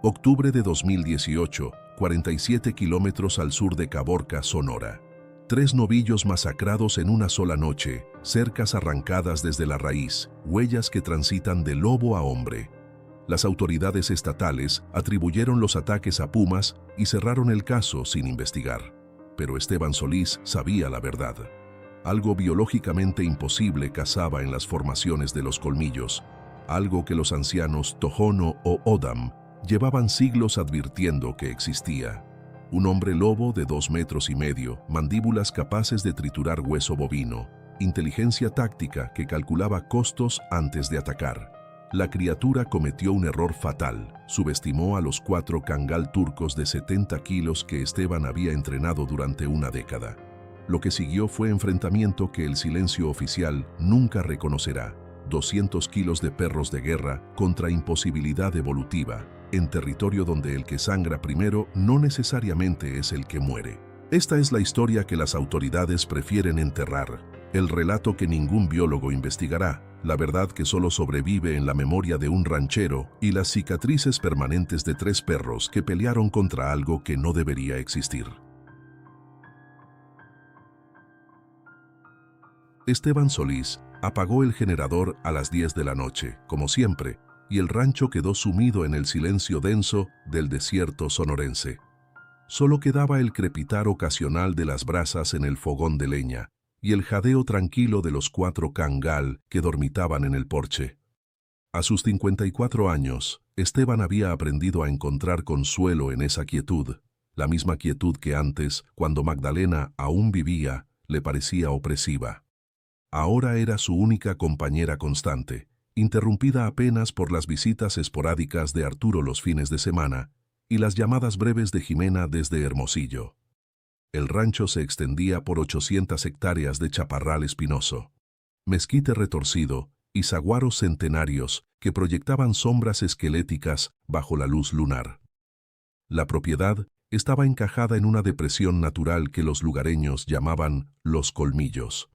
Octubre de 2018, 47 kilómetros al sur de Caborca, Sonora. 3 novillos masacrados en una sola noche, cercas arrancadas desde la raíz, huellas que transitan de lobo a hombre. Las autoridades estatales atribuyeron los ataques a pumas y cerraron el caso sin investigar. Pero Esteban Solís sabía la verdad. Algo biológicamente imposible cazaba en las formaciones de los colmillos, algo que los ancianos Tohono o Odam llevaban siglos advirtiendo que existía. Un hombre lobo de 2,5 metros, mandíbulas capaces de triturar hueso bovino, inteligencia táctica que calculaba costos antes de atacar. La criatura cometió un error fatal, subestimó a los 4 cangal turcos de 70 kilos que Esteban había entrenado durante una década. Lo que siguió fue enfrentamiento que el silencio oficial nunca reconocerá. 200 kilos de perros de guerra contra imposibilidad evolutiva, en territorio donde el que sangra primero no necesariamente es el que muere. Esta es la historia que las autoridades prefieren enterrar, el relato que ningún biólogo investigará, la verdad que solo sobrevive en la memoria de un ranchero y las cicatrices permanentes de 3 perros que pelearon contra algo que no debería existir. Esteban Solís apagó el generador a las 10 de la noche, como siempre, y el rancho quedó sumido en el silencio denso del desierto sonorense. Solo quedaba el crepitar ocasional de las brasas en el fogón de leña y el jadeo tranquilo de los 4 cangal que dormitaban en el porche. A sus 54 años, Esteban había aprendido a encontrar consuelo en esa quietud, la misma quietud que antes, cuando Magdalena aún vivía, le parecía opresiva. Ahora era su única compañera constante, interrumpida apenas por las visitas esporádicas de Arturo los fines de semana y las llamadas breves de Jimena desde Hermosillo. El rancho se extendía por 800 hectáreas de chaparral espinoso, mezquite retorcido y saguaros centenarios que proyectaban sombras esqueléticas bajo la luz lunar. La propiedad estaba encajada en una depresión natural que los lugareños llamaban Los Colmillos,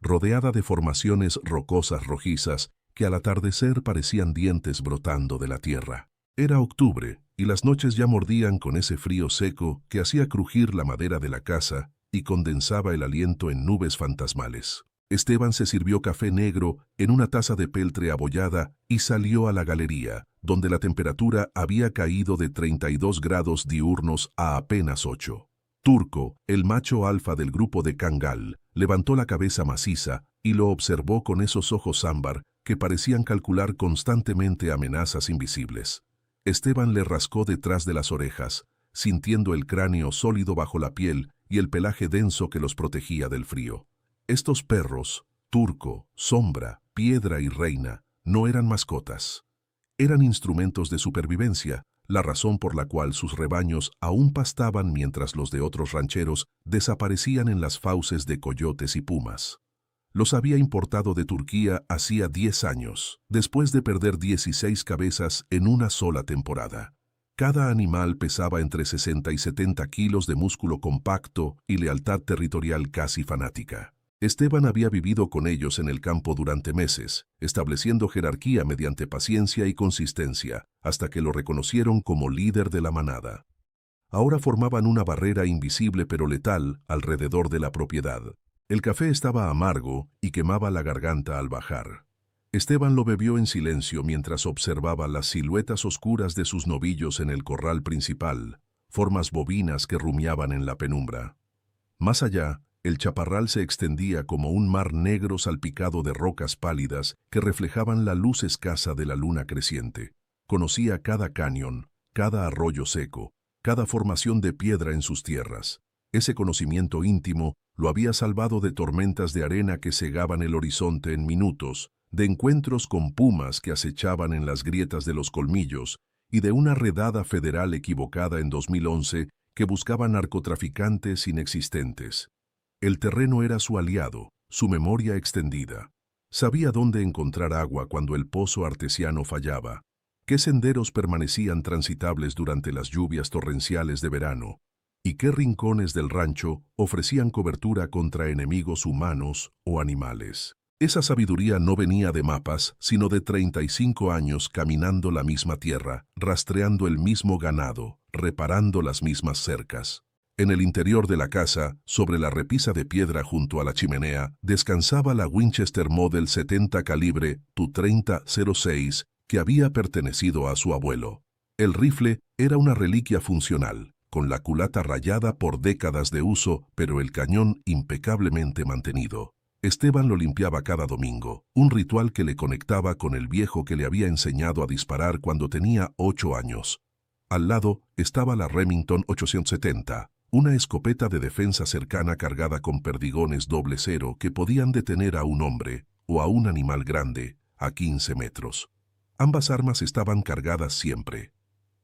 rodeada de formaciones rocosas rojizas que al atardecer parecían dientes brotando de la tierra. Era octubre y las noches ya mordían con ese frío seco que hacía crujir la madera de la casa y condensaba el aliento en nubes fantasmales. Esteban se sirvió café negro en una taza de peltre abollada y salió a la galería, donde la temperatura había caído de 32 grados diurnos a apenas 8. Turco, el macho alfa del grupo de cangal, levantó la cabeza maciza y lo observó con esos ojos ámbar que parecían calcular constantemente amenazas invisibles. Esteban le rascó detrás de las orejas, sintiendo el cráneo sólido bajo la piel y el pelaje denso que los protegía del frío. Estos perros, Turco, Sombra, Piedra y Reina, no eran mascotas. Eran instrumentos de supervivencia, la razón por la cual sus rebaños aún pastaban mientras los de otros rancheros desaparecían en las fauces de coyotes y pumas. Los había importado de Turquía hacía 10 años, después de perder 16 cabezas en una sola temporada. Cada animal pesaba entre 60 y 70 kilos de músculo compacto y lealtad territorial casi fanática. Esteban había vivido con ellos en el campo durante meses, estableciendo jerarquía mediante paciencia y consistencia, hasta que lo reconocieron como líder de la manada. Ahora formaban una barrera invisible pero letal alrededor de la propiedad. El café estaba amargo y quemaba la garganta al bajar. Esteban lo bebió en silencio mientras observaba las siluetas oscuras de sus novillos en el corral principal, formas bovinas que rumiaban en la penumbra. Más allá, el chaparral se extendía como un mar negro salpicado de rocas pálidas que reflejaban la luz escasa de la luna creciente. Conocía cada cañón, cada arroyo seco, cada formación de piedra en sus tierras. Ese conocimiento íntimo lo había salvado de tormentas de arena que cegaban el horizonte en minutos, de encuentros con pumas que acechaban en las grietas de los colmillos y de una redada federal equivocada en 2011 que buscaba narcotraficantes inexistentes. El terreno era su aliado, su memoria extendida. Sabía dónde encontrar agua cuando el pozo artesiano fallaba, qué senderos permanecían transitables durante las lluvias torrenciales de verano, y qué rincones del rancho ofrecían cobertura contra enemigos humanos o animales. Esa sabiduría no venía de mapas, sino de 35 años caminando la misma tierra, rastreando el mismo ganado, reparando las mismas cercas. En el interior de la casa, sobre la repisa de piedra junto a la chimenea, descansaba la Winchester Model 70 calibre .30-06 que había pertenecido a su abuelo. El rifle era una reliquia funcional, con la culata rayada por décadas de uso, pero el cañón impecablemente mantenido. Esteban lo limpiaba cada domingo, un ritual que le conectaba con el viejo que le había enseñado a disparar cuando tenía 8 años. Al lado estaba la Remington 870, una escopeta de defensa cercana cargada con perdigones .00 que podían detener a un hombre o a un animal grande a 15 metros. Ambas armas estaban cargadas siempre.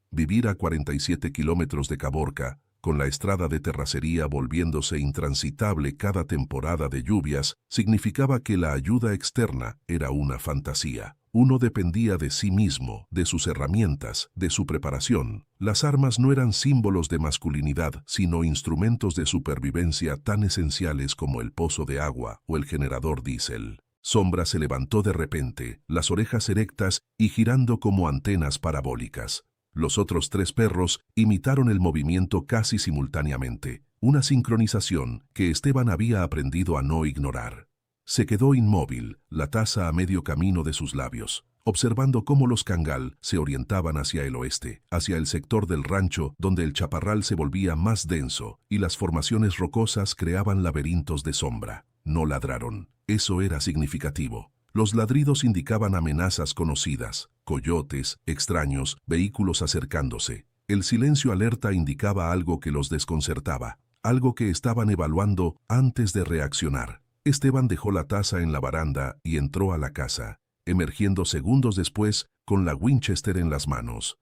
Vivir a 47 kilómetros de Caborca, con la estrada de terracería volviéndose intransitable cada temporada de lluvias, significaba que la ayuda externa era una fantasía. Uno dependía de sí mismo, de sus herramientas, de su preparación. Las armas no eran símbolos de masculinidad, sino instrumentos de supervivencia tan esenciales como el pozo de agua o el generador diésel. Sombra se levantó de repente, las orejas erectas y girando como antenas parabólicas. Los otros 3 perros imitaron el movimiento casi simultáneamente, una sincronización que Esteban había aprendido a no ignorar. Se quedó inmóvil, la taza a medio camino de sus labios, observando cómo los cangal se orientaban hacia el oeste, hacia el sector del rancho donde el chaparral se volvía más denso y las formaciones rocosas creaban laberintos de sombra. No ladraron. Eso era significativo. Los ladridos indicaban amenazas conocidas, coyotes, extraños, vehículos acercándose. El silencio alerta indicaba algo que los desconcertaba, algo que estaban evaluando antes de reaccionar. Esteban dejó la taza en la baranda y entró a la casa, emergiendo segundos después con la Winchester en las manos.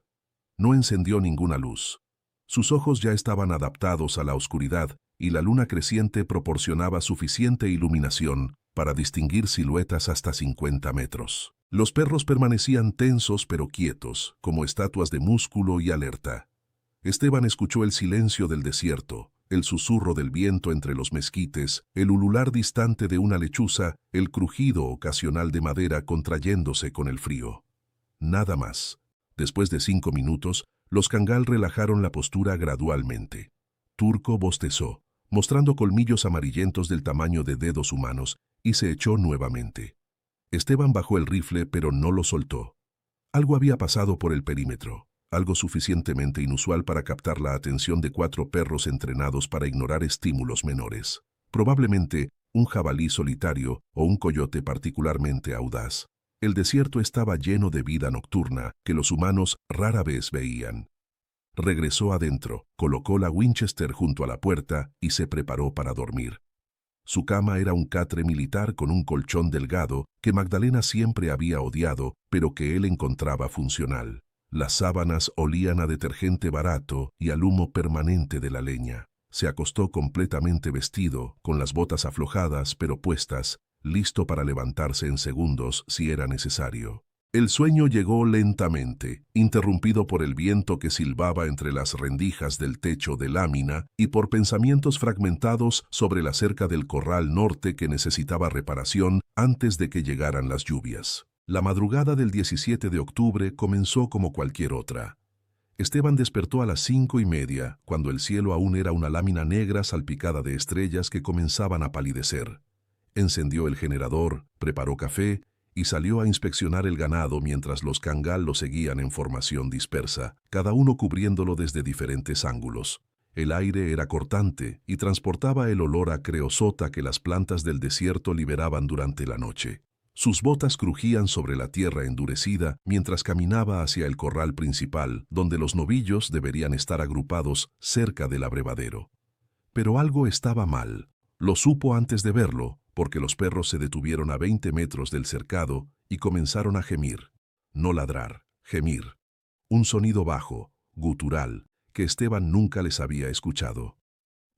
No encendió ninguna luz. Sus ojos ya estaban adaptados a la oscuridad y la luna creciente proporcionaba suficiente iluminación para distinguir siluetas hasta 50 metros. Los perros permanecían tensos pero quietos, como estatuas de músculo y alerta. Esteban escuchó el silencio del desierto, el susurro del viento entre los mezquites, el ulular distante de una lechuza, el crujido ocasional de madera contrayéndose con el frío. Nada más. Después de 5 minutos, los cangal relajaron la postura gradualmente. Turco bostezó, mostrando colmillos amarillentos del tamaño de dedos humanos, y se echó nuevamente. Esteban bajó el rifle, pero no lo soltó. Algo había pasado por el perímetro, algo suficientemente inusual para captar la atención de 4 perros entrenados para ignorar estímulos menores. Probablemente un jabalí solitario o un coyote particularmente audaz. El desierto estaba lleno de vida nocturna que los humanos rara vez veían. Regresó adentro, colocó la Winchester junto a la puerta y se preparó para dormir. Su cama era un catre militar con un colchón delgado que Magdalena siempre había odiado, pero que él encontraba funcional. Las sábanas olían a detergente barato y al humo permanente de la leña. Se acostó completamente vestido, con las botas aflojadas pero puestas, listo para levantarse en segundos si era necesario. El sueño llegó lentamente, interrumpido por el viento que silbaba entre las rendijas del techo de lámina y por pensamientos fragmentados sobre la cerca del corral norte que necesitaba reparación antes de que llegaran las lluvias. La madrugada del 17 de octubre comenzó como cualquier otra. Esteban despertó a las 5:30, cuando el cielo aún era una lámina negra salpicada de estrellas que comenzaban a palidecer. Encendió el generador, preparó café y salió a inspeccionar el ganado mientras los cangal lo seguían en formación dispersa, cada uno cubriéndolo desde diferentes ángulos. El aire era cortante y transportaba el olor a creosota que las plantas del desierto liberaban durante la noche. Sus botas crujían sobre la tierra endurecida mientras caminaba hacia el corral principal, donde los novillos deberían estar agrupados cerca del abrevadero. Pero algo estaba mal. Lo supo antes de verlo, porque los perros se detuvieron a 20 metros del cercado y comenzaron a gemir. No ladrar, gemir. Un sonido bajo, gutural, que Esteban nunca les había escuchado.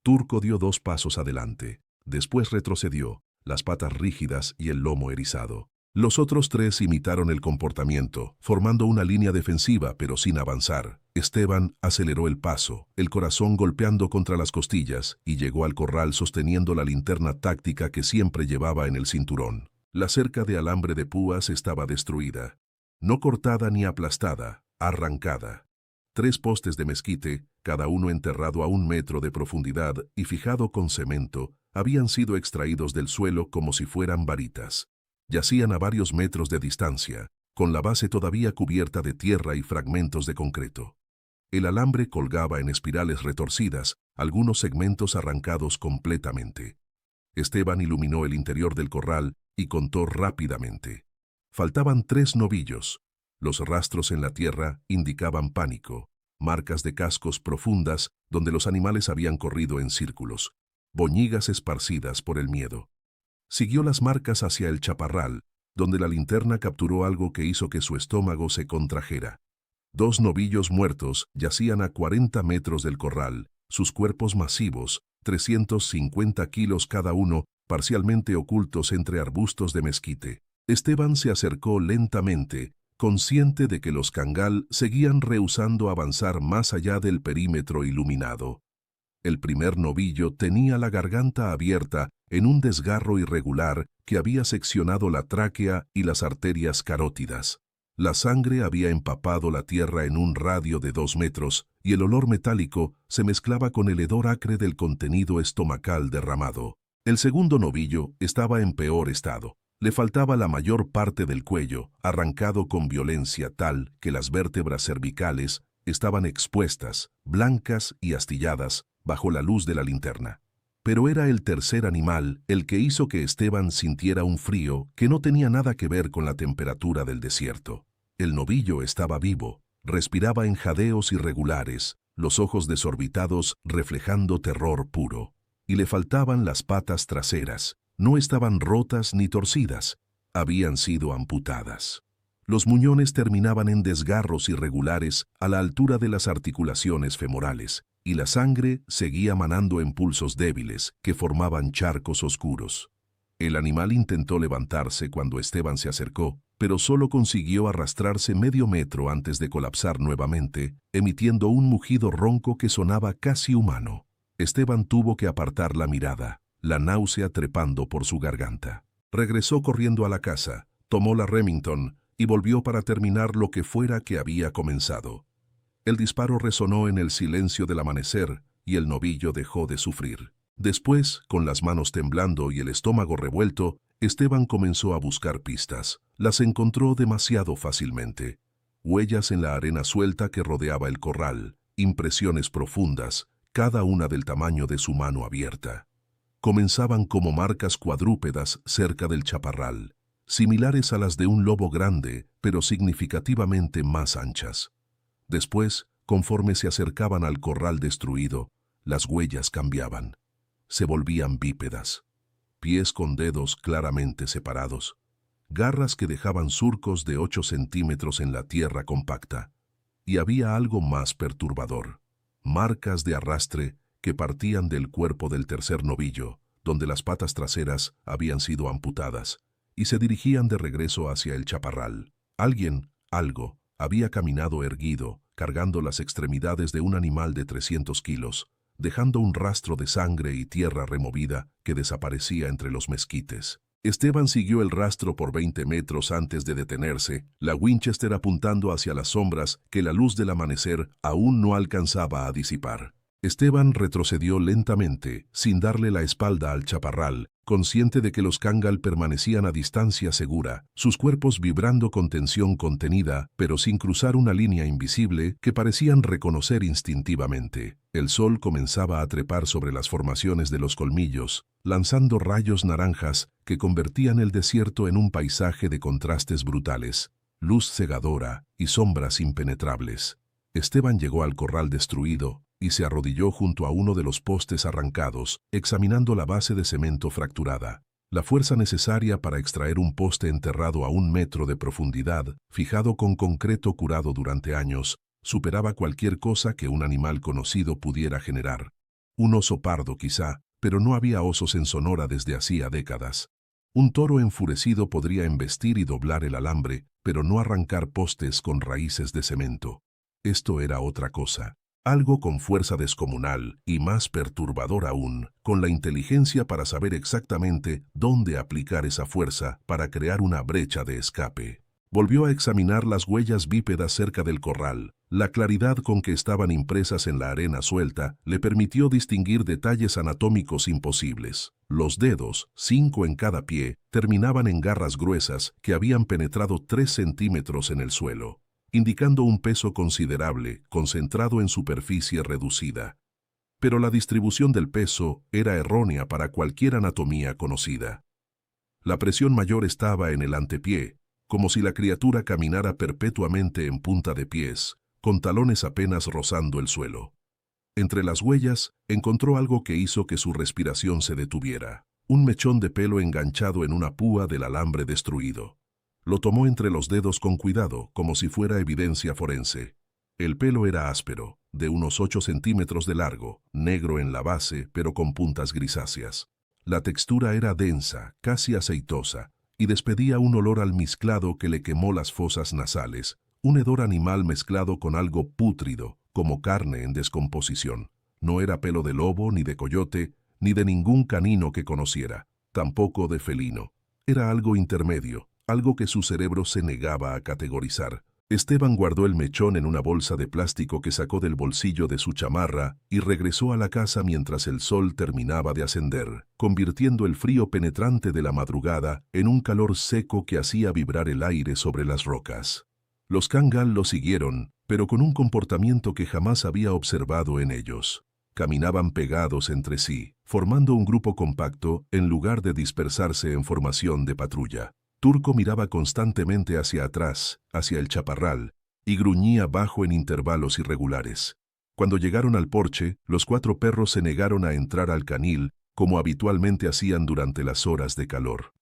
Turco dio 2 pasos adelante, después retrocedió, las patas rígidas y el lomo erizado. Los otros 3 imitaron el comportamiento, formando una línea defensiva pero sin avanzar. Esteban aceleró el paso, el corazón golpeando contra las costillas, y llegó al corral sosteniendo la linterna táctica que siempre llevaba en el cinturón. La cerca de alambre de púas estaba destruida. No cortada ni aplastada, arrancada. 3 postes de mezquite, cada uno enterrado a 1 metro de profundidad y fijado con cemento, habían sido extraídos del suelo como si fueran varitas. Yacían a varios metros de distancia, con la base todavía cubierta de tierra y fragmentos de concreto. El alambre colgaba en espirales retorcidas, algunos segmentos arrancados completamente. Esteban iluminó el interior del corral y contó rápidamente. Faltaban 3 novillos. Los rastros en la tierra indicaban pánico, marcas de cascos profundas donde los animales habían corrido en círculos, boñigas esparcidas por el miedo. Siguió las marcas hacia el chaparral, donde la linterna capturó algo que hizo que su estómago se contrajera. 2 novillos muertos yacían a 40 metros del corral, sus cuerpos masivos, 350 kilos cada uno, parcialmente ocultos entre arbustos de mezquite. Esteban se acercó lentamente, consciente de que los cangal seguían rehusando avanzar más allá del perímetro iluminado. El primer novillo tenía la garganta abierta en un desgarro irregular que había seccionado la tráquea y las arterias carótidas. La sangre había empapado la tierra en un radio de 2 metros y el olor metálico se mezclaba con el hedor acre del contenido estomacal derramado. El segundo novillo estaba en peor estado. Le faltaba la mayor parte del cuello, arrancado con violencia tal que las vértebras cervicales estaban expuestas, blancas y astilladas, bajo la luz de la linterna. Pero era el tercer animal el que hizo que Esteban sintiera un frío que no tenía nada que ver con la temperatura del desierto. El novillo estaba vivo, respiraba en jadeos irregulares, los ojos desorbitados reflejando terror puro. Y le faltaban las patas traseras. No estaban rotas ni torcidas, habían sido amputadas. Los muñones terminaban en desgarros irregulares a la altura de las articulaciones femorales, y la sangre seguía manando en pulsos débiles que formaban charcos oscuros. El animal intentó levantarse cuando Esteban se acercó, pero solo consiguió arrastrarse medio metro antes de colapsar nuevamente, emitiendo un mugido ronco que sonaba casi humano. Esteban tuvo que apartar la mirada, la náusea trepando por su garganta. Regresó corriendo a la casa, tomó la Remington y volvió para terminar lo que fuera que había comenzado. El disparo resonó en el silencio del amanecer y el novillo dejó de sufrir. Después, con las manos temblando y el estómago revuelto, Esteban comenzó a buscar pistas. Las encontró demasiado fácilmente. Huellas en la arena suelta que rodeaba el corral, impresiones profundas, cada una del tamaño de su mano abierta. Comenzaban como marcas cuadrúpedas cerca del chaparral, similares a las de un lobo grande, pero significativamente más anchas. Después, conforme se acercaban al corral destruido, las huellas cambiaban. Se volvían bípedas. Pies con dedos claramente separados. Garras que dejaban surcos de 8 centímetros en la tierra compacta. Y había algo más perturbador. Marcas de arrastre que partían del cuerpo del tercer novillo, donde las patas traseras habían sido amputadas, y se dirigían de regreso hacia el chaparral. Algo, había caminado erguido, cargando las extremidades de un animal de 300 kilos, dejando un rastro de sangre y tierra removida que desaparecía entre los mezquites. Esteban siguió el rastro por 20 metros antes de detenerse, la Winchester apuntando hacia las sombras que la luz del amanecer aún no alcanzaba a disipar. Esteban retrocedió lentamente, sin darle la espalda al chaparral, consciente de que los cangal permanecían a distancia segura, sus cuerpos vibrando con tensión contenida, pero sin cruzar una línea invisible que parecían reconocer instintivamente. El sol comenzaba a trepar sobre las formaciones de los colmillos, lanzando rayos naranjas que convertían el desierto en un paisaje de contrastes brutales, luz cegadora y sombras impenetrables. Esteban llegó al corral destruido y se arrodilló junto a uno de los postes arrancados, examinando la base de cemento fracturada. La fuerza necesaria para extraer un poste enterrado a 1 metro de profundidad, fijado con concreto curado durante años, superaba cualquier cosa que un animal conocido pudiera generar. Un oso pardo quizá, pero no había osos en Sonora desde hacía décadas. Un toro enfurecido podría embestir y doblar el alambre, pero no arrancar postes con raíces de cemento. Esto era otra cosa. algo con fuerza descomunal y más perturbador aún, con la inteligencia para saber exactamente dónde aplicar esa fuerza para crear una brecha de escape. Volvió a examinar las huellas bípedas cerca del corral. La claridad con que estaban impresas en la arena suelta le permitió distinguir detalles anatómicos imposibles. Los dedos, 5 en cada pie, terminaban en garras gruesas que habían penetrado 3 centímetros en el suelo, indicando un peso considerable, concentrado en superficie reducida. Pero la distribución del peso era errónea para cualquier anatomía conocida. La presión mayor estaba en el antepié, como si la criatura caminara perpetuamente en punta de pies, con talones apenas rozando el suelo. Entre las huellas, encontró algo que hizo que su respiración se detuviera: un mechón de pelo enganchado en una púa del alambre destruido. Lo tomó entre los dedos con cuidado, como si fuera evidencia forense. El pelo era áspero, de unos 8 centímetros de largo, negro en la base, pero con puntas grisáceas. La textura era densa, casi aceitosa, y despedía un olor almizclado que le quemó las fosas nasales, un hedor animal mezclado con algo pútrido, como carne en descomposición. No era pelo de lobo, ni de coyote, ni de ningún canino que conociera, tampoco de felino. Era algo intermedio, algo que su cerebro se negaba a categorizar. Esteban guardó el mechón en una bolsa de plástico que sacó del bolsillo de su chamarra y regresó a la casa mientras el sol terminaba de ascender, convirtiendo el frío penetrante de la madrugada en un calor seco que hacía vibrar el aire sobre las rocas. Los Kangal lo siguieron, pero con un comportamiento que jamás había observado en ellos. Caminaban pegados entre sí, formando un grupo compacto en lugar de dispersarse en formación de patrulla. Turco miraba constantemente hacia atrás, hacia el chaparral, y gruñía bajo en intervalos irregulares. Cuando llegaron al porche, los 4 perros se negaron a entrar al canil, como habitualmente hacían durante las horas de calor.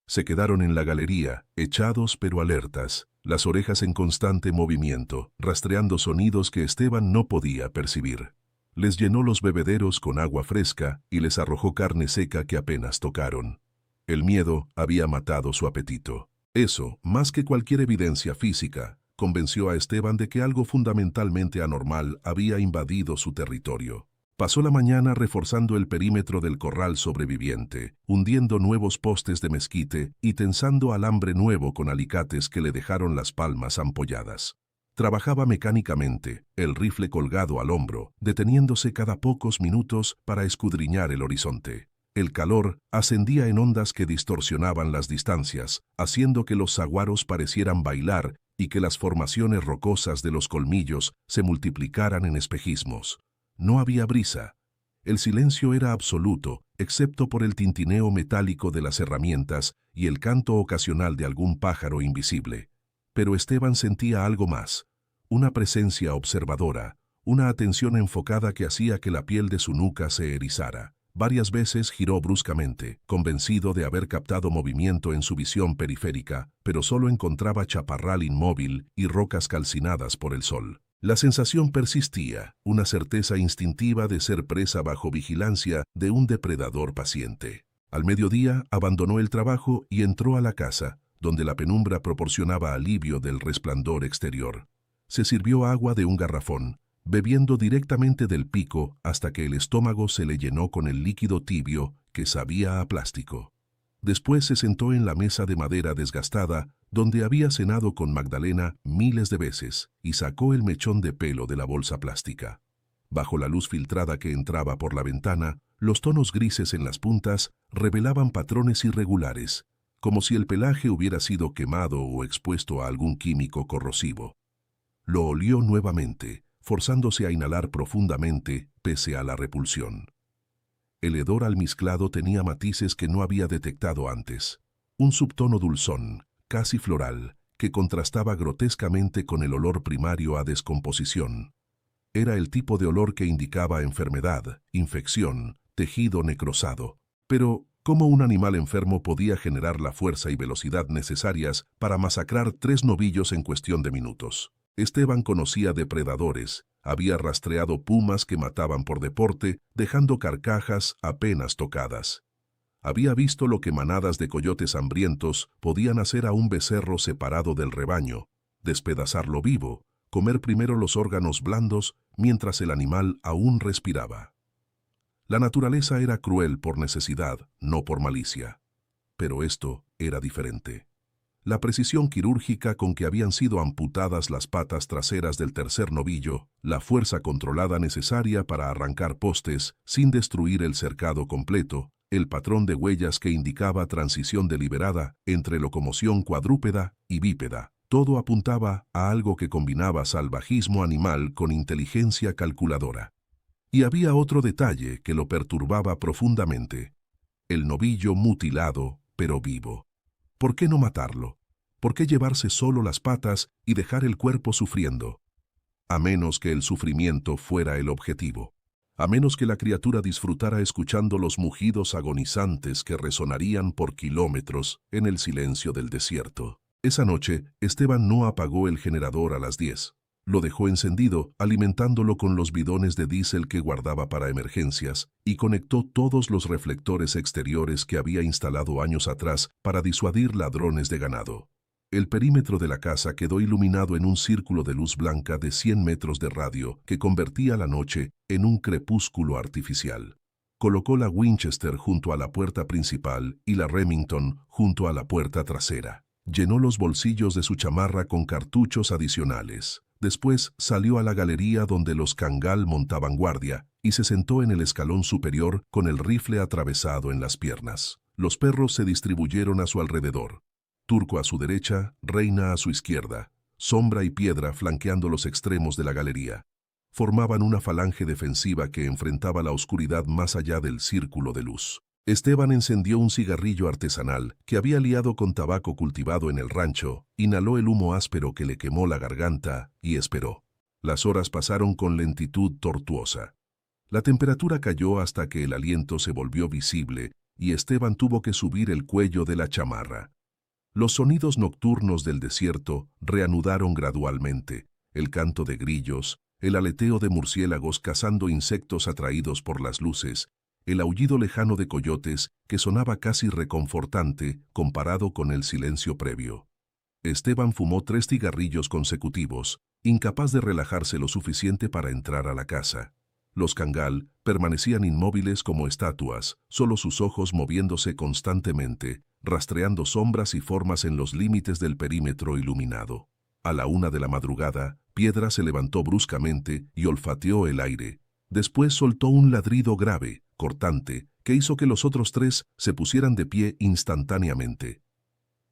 Se quedaron en la galería, echados pero alertas, las orejas en constante movimiento, rastreando sonidos que Esteban no podía percibir. Les llenó los bebederos con agua fresca y les arrojó carne seca que apenas tocaron. El miedo había matado su apetito. Eso, más que cualquier evidencia física, convenció a Esteban de que algo fundamentalmente anormal había invadido su territorio. Pasó la mañana reforzando el perímetro del corral sobreviviente, hundiendo nuevos postes de mezquite y tensando alambre nuevo con alicates que le dejaron las palmas ampolladas. Trabajaba mecánicamente, el rifle colgado al hombro, deteniéndose cada pocos minutos para escudriñar el horizonte. El calor ascendía en ondas que distorsionaban las distancias, haciendo que los saguaros parecieran bailar y que las formaciones rocosas de los colmillos se multiplicaran en espejismos. No había brisa. El silencio era absoluto, excepto por el tintineo metálico de las herramientas y el canto ocasional de algún pájaro invisible. Pero Esteban sentía algo más, una presencia observadora, una atención enfocada que hacía que la piel de su nuca se erizara. Varias veces giró bruscamente, convencido de haber captado movimiento en su visión periférica, pero solo encontraba chaparral inmóvil y rocas calcinadas por el sol. La sensación persistía, una certeza instintiva de ser presa bajo vigilancia de un depredador paciente. Al mediodía abandonó el trabajo y entró a la casa, donde la penumbra proporcionaba alivio del resplandor exterior. Se sirvió agua de un garrafón, bebiendo directamente del pico hasta que el estómago se le llenó con el líquido tibio que sabía a plástico. Después se sentó en la mesa de madera desgastada, donde había cenado con Magdalena miles de veces, y sacó el mechón de pelo de la bolsa plástica. Bajo la luz filtrada que entraba por la ventana, los tonos grises en las puntas revelaban patrones irregulares, como si el pelaje hubiera sido quemado o expuesto a algún químico corrosivo. Lo olió nuevamente, forzándose a inhalar profundamente, pese a la repulsión. El hedor almizclado tenía matices que no había detectado antes. Un subtono dulzón, casi floral, que contrastaba grotescamente con el olor primario a descomposición. Era el tipo de olor que indicaba enfermedad, infección, tejido necrosado. Pero, ¿cómo un animal enfermo podía generar la fuerza y velocidad necesarias para masacrar 3 novillos en cuestión de minutos? Esteban conocía depredadores, había rastreado pumas que mataban por deporte, dejando carcajas apenas tocadas. Había visto lo que manadas de coyotes hambrientos podían hacer a un becerro separado del rebaño, despedazarlo vivo, comer primero los órganos blandos mientras el animal aún respiraba. La naturaleza era cruel por necesidad, no por malicia. Pero esto era diferente. La precisión quirúrgica con que habían sido amputadas las patas traseras del tercer novillo, la fuerza controlada necesaria para arrancar postes sin destruir el cercado completo, el patrón de huellas que indicaba transición deliberada entre locomoción cuadrúpeda y bípeda, todo apuntaba a algo que combinaba salvajismo animal con inteligencia calculadora. Y había otro detalle que lo perturbaba profundamente. El novillo mutilado, pero vivo. ¿Por qué no matarlo? ¿Por qué llevarse solo las patas y dejar el cuerpo sufriendo? A menos que el sufrimiento fuera el objetivo. A menos que la criatura disfrutara escuchando los mugidos agonizantes que resonarían por kilómetros en el silencio del desierto. Esa noche, Esteban no apagó el generador a las 10. Lo dejó encendido, alimentándolo con los bidones de diésel que guardaba para emergencias, y conectó todos los reflectores exteriores que había instalado años atrás para disuadir ladrones de ganado. El perímetro de la casa quedó iluminado en un círculo de luz blanca de 100 metros de radio que convertía la noche en un crepúsculo artificial. Colocó la Winchester junto a la puerta principal y la Remington junto a la puerta trasera. Llenó los bolsillos de su chamarra con cartuchos adicionales. Después salió a la galería donde los cangal montaban guardia y se sentó en el escalón superior con el rifle atravesado en las piernas. Los perros se distribuyeron a su alrededor. Turco a su derecha, Reina a su izquierda, Sombra y Piedra flanqueando los extremos de la galería. Formaban una falange defensiva que enfrentaba la oscuridad más allá del círculo de luz. Esteban encendió un cigarrillo artesanal que había liado con tabaco cultivado en el rancho, inhaló el humo áspero que le quemó la garganta y esperó. Las horas pasaron con lentitud tortuosa. La temperatura cayó hasta que el aliento se volvió visible y Esteban tuvo que subir el cuello de la chamarra. Los sonidos nocturnos del desierto reanudaron gradualmente, el canto de grillos, el aleteo de murciélagos cazando insectos atraídos por las luces, el aullido lejano de coyotes que sonaba casi reconfortante comparado con el silencio previo. Esteban fumó 3 cigarrillos consecutivos, incapaz de relajarse lo suficiente para entrar a la casa. Los cangal permanecían inmóviles como estatuas, solo sus ojos moviéndose constantemente, rastreando sombras y formas en los límites del perímetro iluminado. A la 1 de la madrugada, Piedra se levantó bruscamente y olfateó el aire. Después soltó un ladrido grave, cortante, que hizo que los otros 3 se pusieran de pie instantáneamente.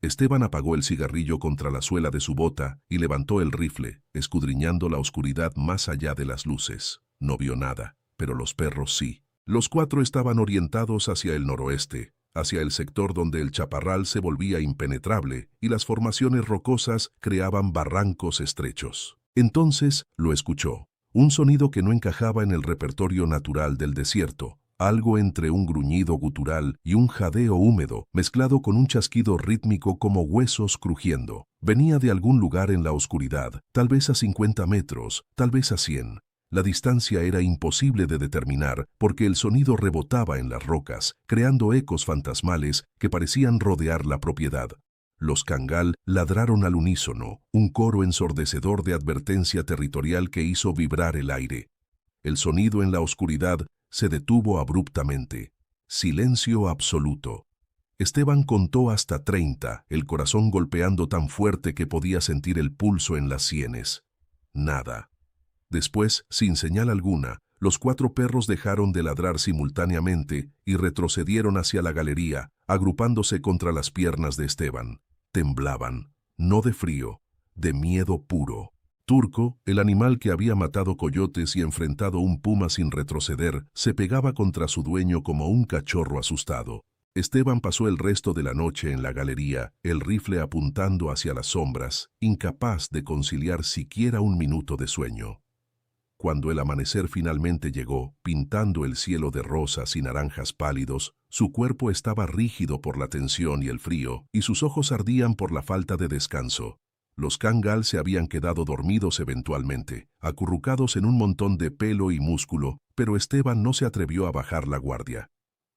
Esteban apagó el cigarrillo contra la suela de su bota y levantó el rifle, escudriñando la oscuridad más allá de las luces. No vio nada, pero los perros sí. Los 4 estaban orientados hacia el noroeste, hacia el sector donde el chaparral se volvía impenetrable y las formaciones rocosas creaban barrancos estrechos. Entonces lo escuchó, un sonido que no encajaba en el repertorio natural del desierto, algo entre un gruñido gutural y un jadeo húmedo, mezclado con un chasquido rítmico como huesos crujiendo. Venía de algún lugar en la oscuridad, tal vez a 50 metros, tal vez a 100. La distancia era imposible de determinar porque el sonido rebotaba en las rocas, creando ecos fantasmales que parecían rodear la propiedad. Los cangal ladraron al unísono, un coro ensordecedor de advertencia territorial que hizo vibrar el aire. El sonido en la oscuridad se detuvo abruptamente. Silencio absoluto. Esteban contó hasta 30, el corazón golpeando tan fuerte que podía sentir el pulso en las sienes. Nada. Después, sin señal alguna, los 4 perros dejaron de ladrar simultáneamente y retrocedieron hacia la galería, agrupándose contra las piernas de Esteban. Temblaban, no de frío, de miedo puro. Turco, el animal que había matado coyotes y enfrentado un puma sin retroceder, se pegaba contra su dueño como un cachorro asustado. Esteban pasó el resto de la noche en la galería, el rifle apuntando hacia las sombras, incapaz de conciliar siquiera un minuto de sueño. Cuando el amanecer finalmente llegó, pintando el cielo de rosas y naranjas pálidos, su cuerpo estaba rígido por la tensión y el frío, y sus ojos ardían por la falta de descanso. Los cangal se habían quedado dormidos eventualmente, acurrucados en un montón de pelo y músculo, pero Esteban no se atrevió a bajar la guardia.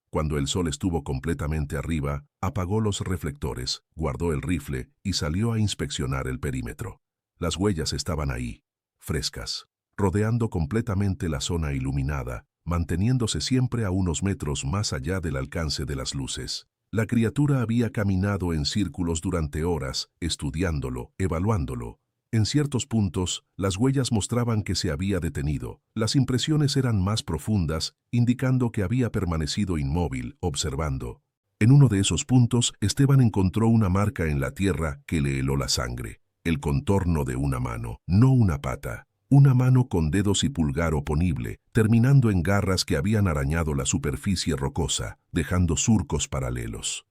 Cuando el sol estuvo completamente arriba, apagó los reflectores, guardó el rifle y salió a inspeccionar el perímetro. Las huellas estaban ahí, frescas. rodeando completamente la zona iluminada, manteniéndose siempre a unos metros más allá del alcance de las luces. La criatura había caminado en círculos durante horas, estudiándolo, evaluándolo. En ciertos puntos, las huellas mostraban que se había detenido. Las impresiones eran más profundas, indicando que había permanecido inmóvil, observando. En uno de esos puntos, Esteban encontró una marca en la tierra que le heló la sangre. El contorno de una mano, no una pata. Una mano con dedos y pulgar oponible, terminando en garras que habían arañado la superficie rocosa, dejando surcos paralelos.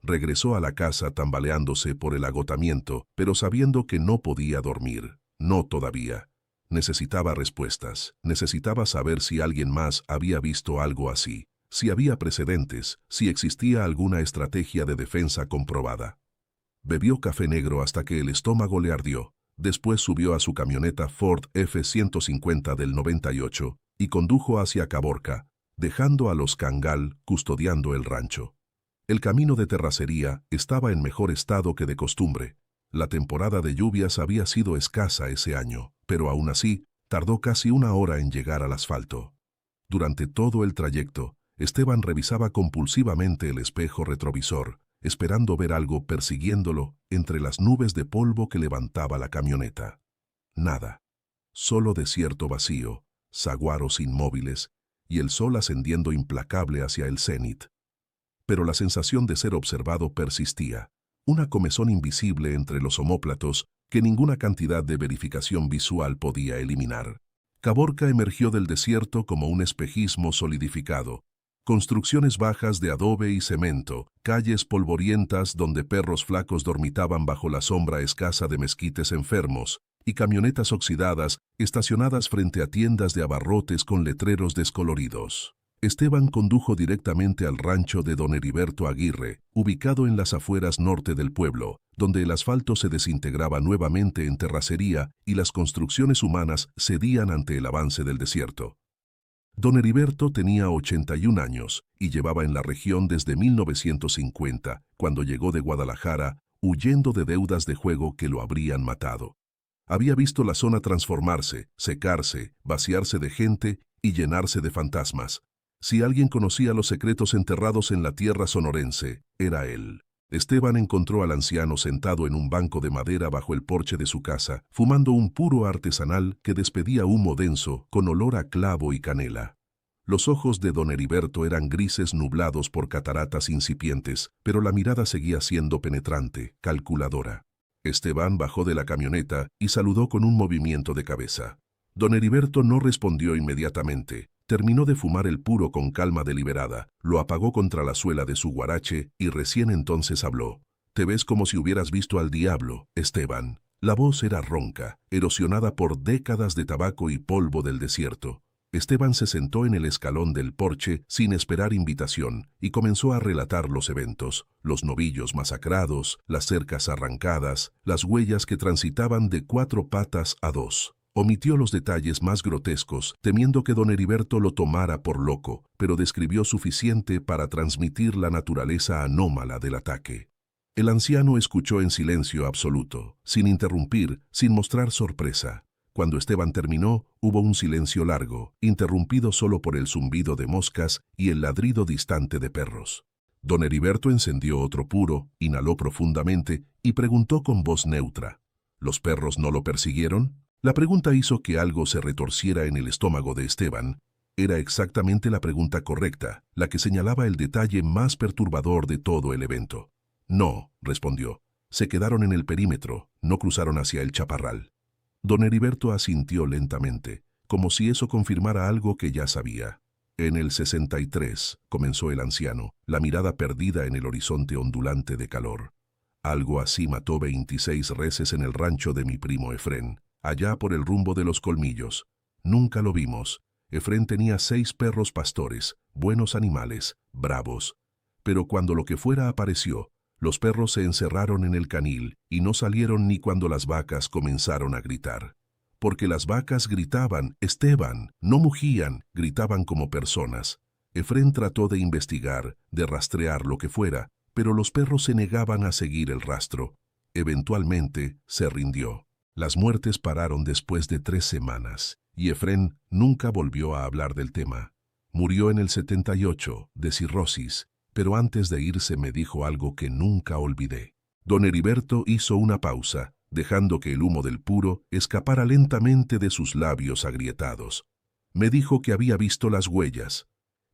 Regresó a la casa tambaleándose por el agotamiento, pero sabiendo que no podía dormir. No todavía. Necesitaba respuestas. Necesitaba saber si alguien más había visto algo así, si había precedentes, si existía alguna estrategia de defensa comprobada. Bebió café negro hasta que el estómago le ardió. Después subió a su camioneta Ford F-150 del 98 y condujo hacia Caborca, dejando a los Cangal custodiando el rancho. El camino de terracería estaba en mejor estado que de costumbre. La temporada de lluvias había sido escasa ese año, pero aún así, tardó casi una hora en llegar al asfalto. Durante todo el trayecto, Esteban revisaba compulsivamente el espejo retrovisor, esperando ver algo persiguiéndolo entre las nubes de polvo que levantaba la camioneta. Nada. Solo desierto vacío, saguaros inmóviles y el sol ascendiendo implacable hacia el cenit. Pero la sensación de ser observado persistía, una comezón invisible entre los omóplatos que ninguna cantidad de verificación visual podía eliminar. Caborca emergió del desierto como un espejismo solidificado. Construcciones bajas de adobe y cemento, calles polvorientas donde perros flacos dormitaban bajo la sombra escasa de mezquites enfermos, y camionetas oxidadas estacionadas frente a tiendas de abarrotes con letreros descoloridos. Esteban condujo directamente al rancho de don Heriberto Aguirre, ubicado en las afueras norte del pueblo, donde el asfalto se desintegraba nuevamente en terracería y las construcciones humanas cedían ante el avance del desierto. Don Heriberto tenía 81 años y llevaba en la región desde 1950, cuando llegó de Guadalajara, huyendo de deudas de juego que lo habrían matado. Había visto la zona transformarse, secarse, vaciarse de gente y llenarse de fantasmas. Si alguien conocía los secretos enterrados en la tierra sonorense, era él. Esteban encontró al anciano sentado en un banco de madera bajo el porche de su casa, fumando un puro artesanal que despedía humo denso con olor a clavo y canela. Los ojos de don Heriberto eran grises nublados por cataratas incipientes, pero la mirada seguía siendo penetrante, calculadora. Esteban bajó de la camioneta y saludó con un movimiento de cabeza. Don Heriberto no respondió inmediatamente. Terminó de fumar el puro con calma deliberada, lo apagó contra la suela de su guarache y recién entonces habló. «Te ves como si hubieras visto al diablo, Esteban». La voz era ronca, erosionada por décadas de tabaco y polvo del desierto. Esteban se sentó en el escalón del porche sin esperar invitación y comenzó a relatar los eventos, los novillos masacrados, las cercas arrancadas, las huellas que transitaban de 4 patas a 2. Omitió los detalles más grotescos, temiendo que don Heriberto lo tomara por loco, pero describió suficiente para transmitir la naturaleza anómala del ataque. El anciano escuchó en silencio absoluto, sin interrumpir, sin mostrar sorpresa. Cuando Esteban terminó, hubo un silencio largo, interrumpido solo por el zumbido de moscas y el ladrido distante de perros. Don Heriberto encendió otro puro, inhaló profundamente y preguntó con voz neutra: ¿Los perros no lo persiguieron? La pregunta hizo que algo se retorciera en el estómago de Esteban. Era exactamente la pregunta correcta, la que señalaba el detalle más perturbador de todo el evento. No, respondió. Se quedaron en el perímetro, no cruzaron hacia el chaparral. Don Heriberto asintió lentamente, como si eso confirmara algo que ya sabía. En el 63, comenzó el anciano, la mirada perdida en el horizonte ondulante de calor. Algo así mató 26 reses en el rancho de mi primo Efrén, allá por el rumbo de los Colmillos. Nunca lo vimos. Efrén tenía 6 perros pastores, buenos animales, bravos. Pero cuando lo que fuera apareció, los perros se encerraron en el canil y no salieron ni cuando las vacas comenzaron a gritar. Porque las vacas gritaban, Esteban, no mugían, gritaban como personas. Efrén trató de investigar, de rastrear lo que fuera, pero los perros se negaban a seguir el rastro. Eventualmente se rindió. Las muertes pararon después de 3 semanas, y Efrén nunca volvió a hablar del tema. Murió en el 78, de cirrosis, pero antes de irse me dijo algo que nunca olvidé. Don Heriberto hizo una pausa, dejando que el humo del puro escapara lentamente de sus labios agrietados. Me dijo que había visto las huellas,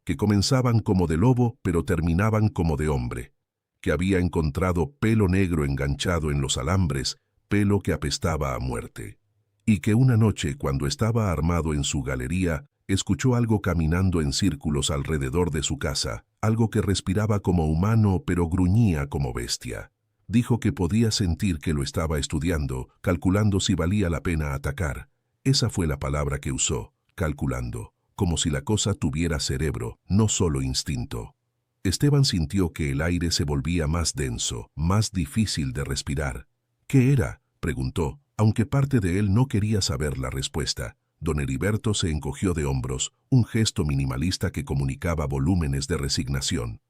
que comenzaban como de lobo pero terminaban como de hombre, que había encontrado pelo negro enganchado en los alambres, pelo que apestaba a muerte, y que una noche, cuando estaba armado en su galería, escuchó algo caminando en círculos alrededor de su casa, algo que respiraba como humano pero gruñía como bestia. Dijo que podía sentir que lo estaba estudiando, calculando si valía la pena atacar. Esa fue la palabra que usó, calculando, como si la cosa tuviera cerebro, no solo instinto. Esteban sintió que el aire se volvía más denso, más difícil de respirar. ¿Qué era?, preguntó, aunque parte de él no quería saber la respuesta. Don Heriberto se encogió de hombros, un gesto minimalista que comunicaba volúmenes de resignación.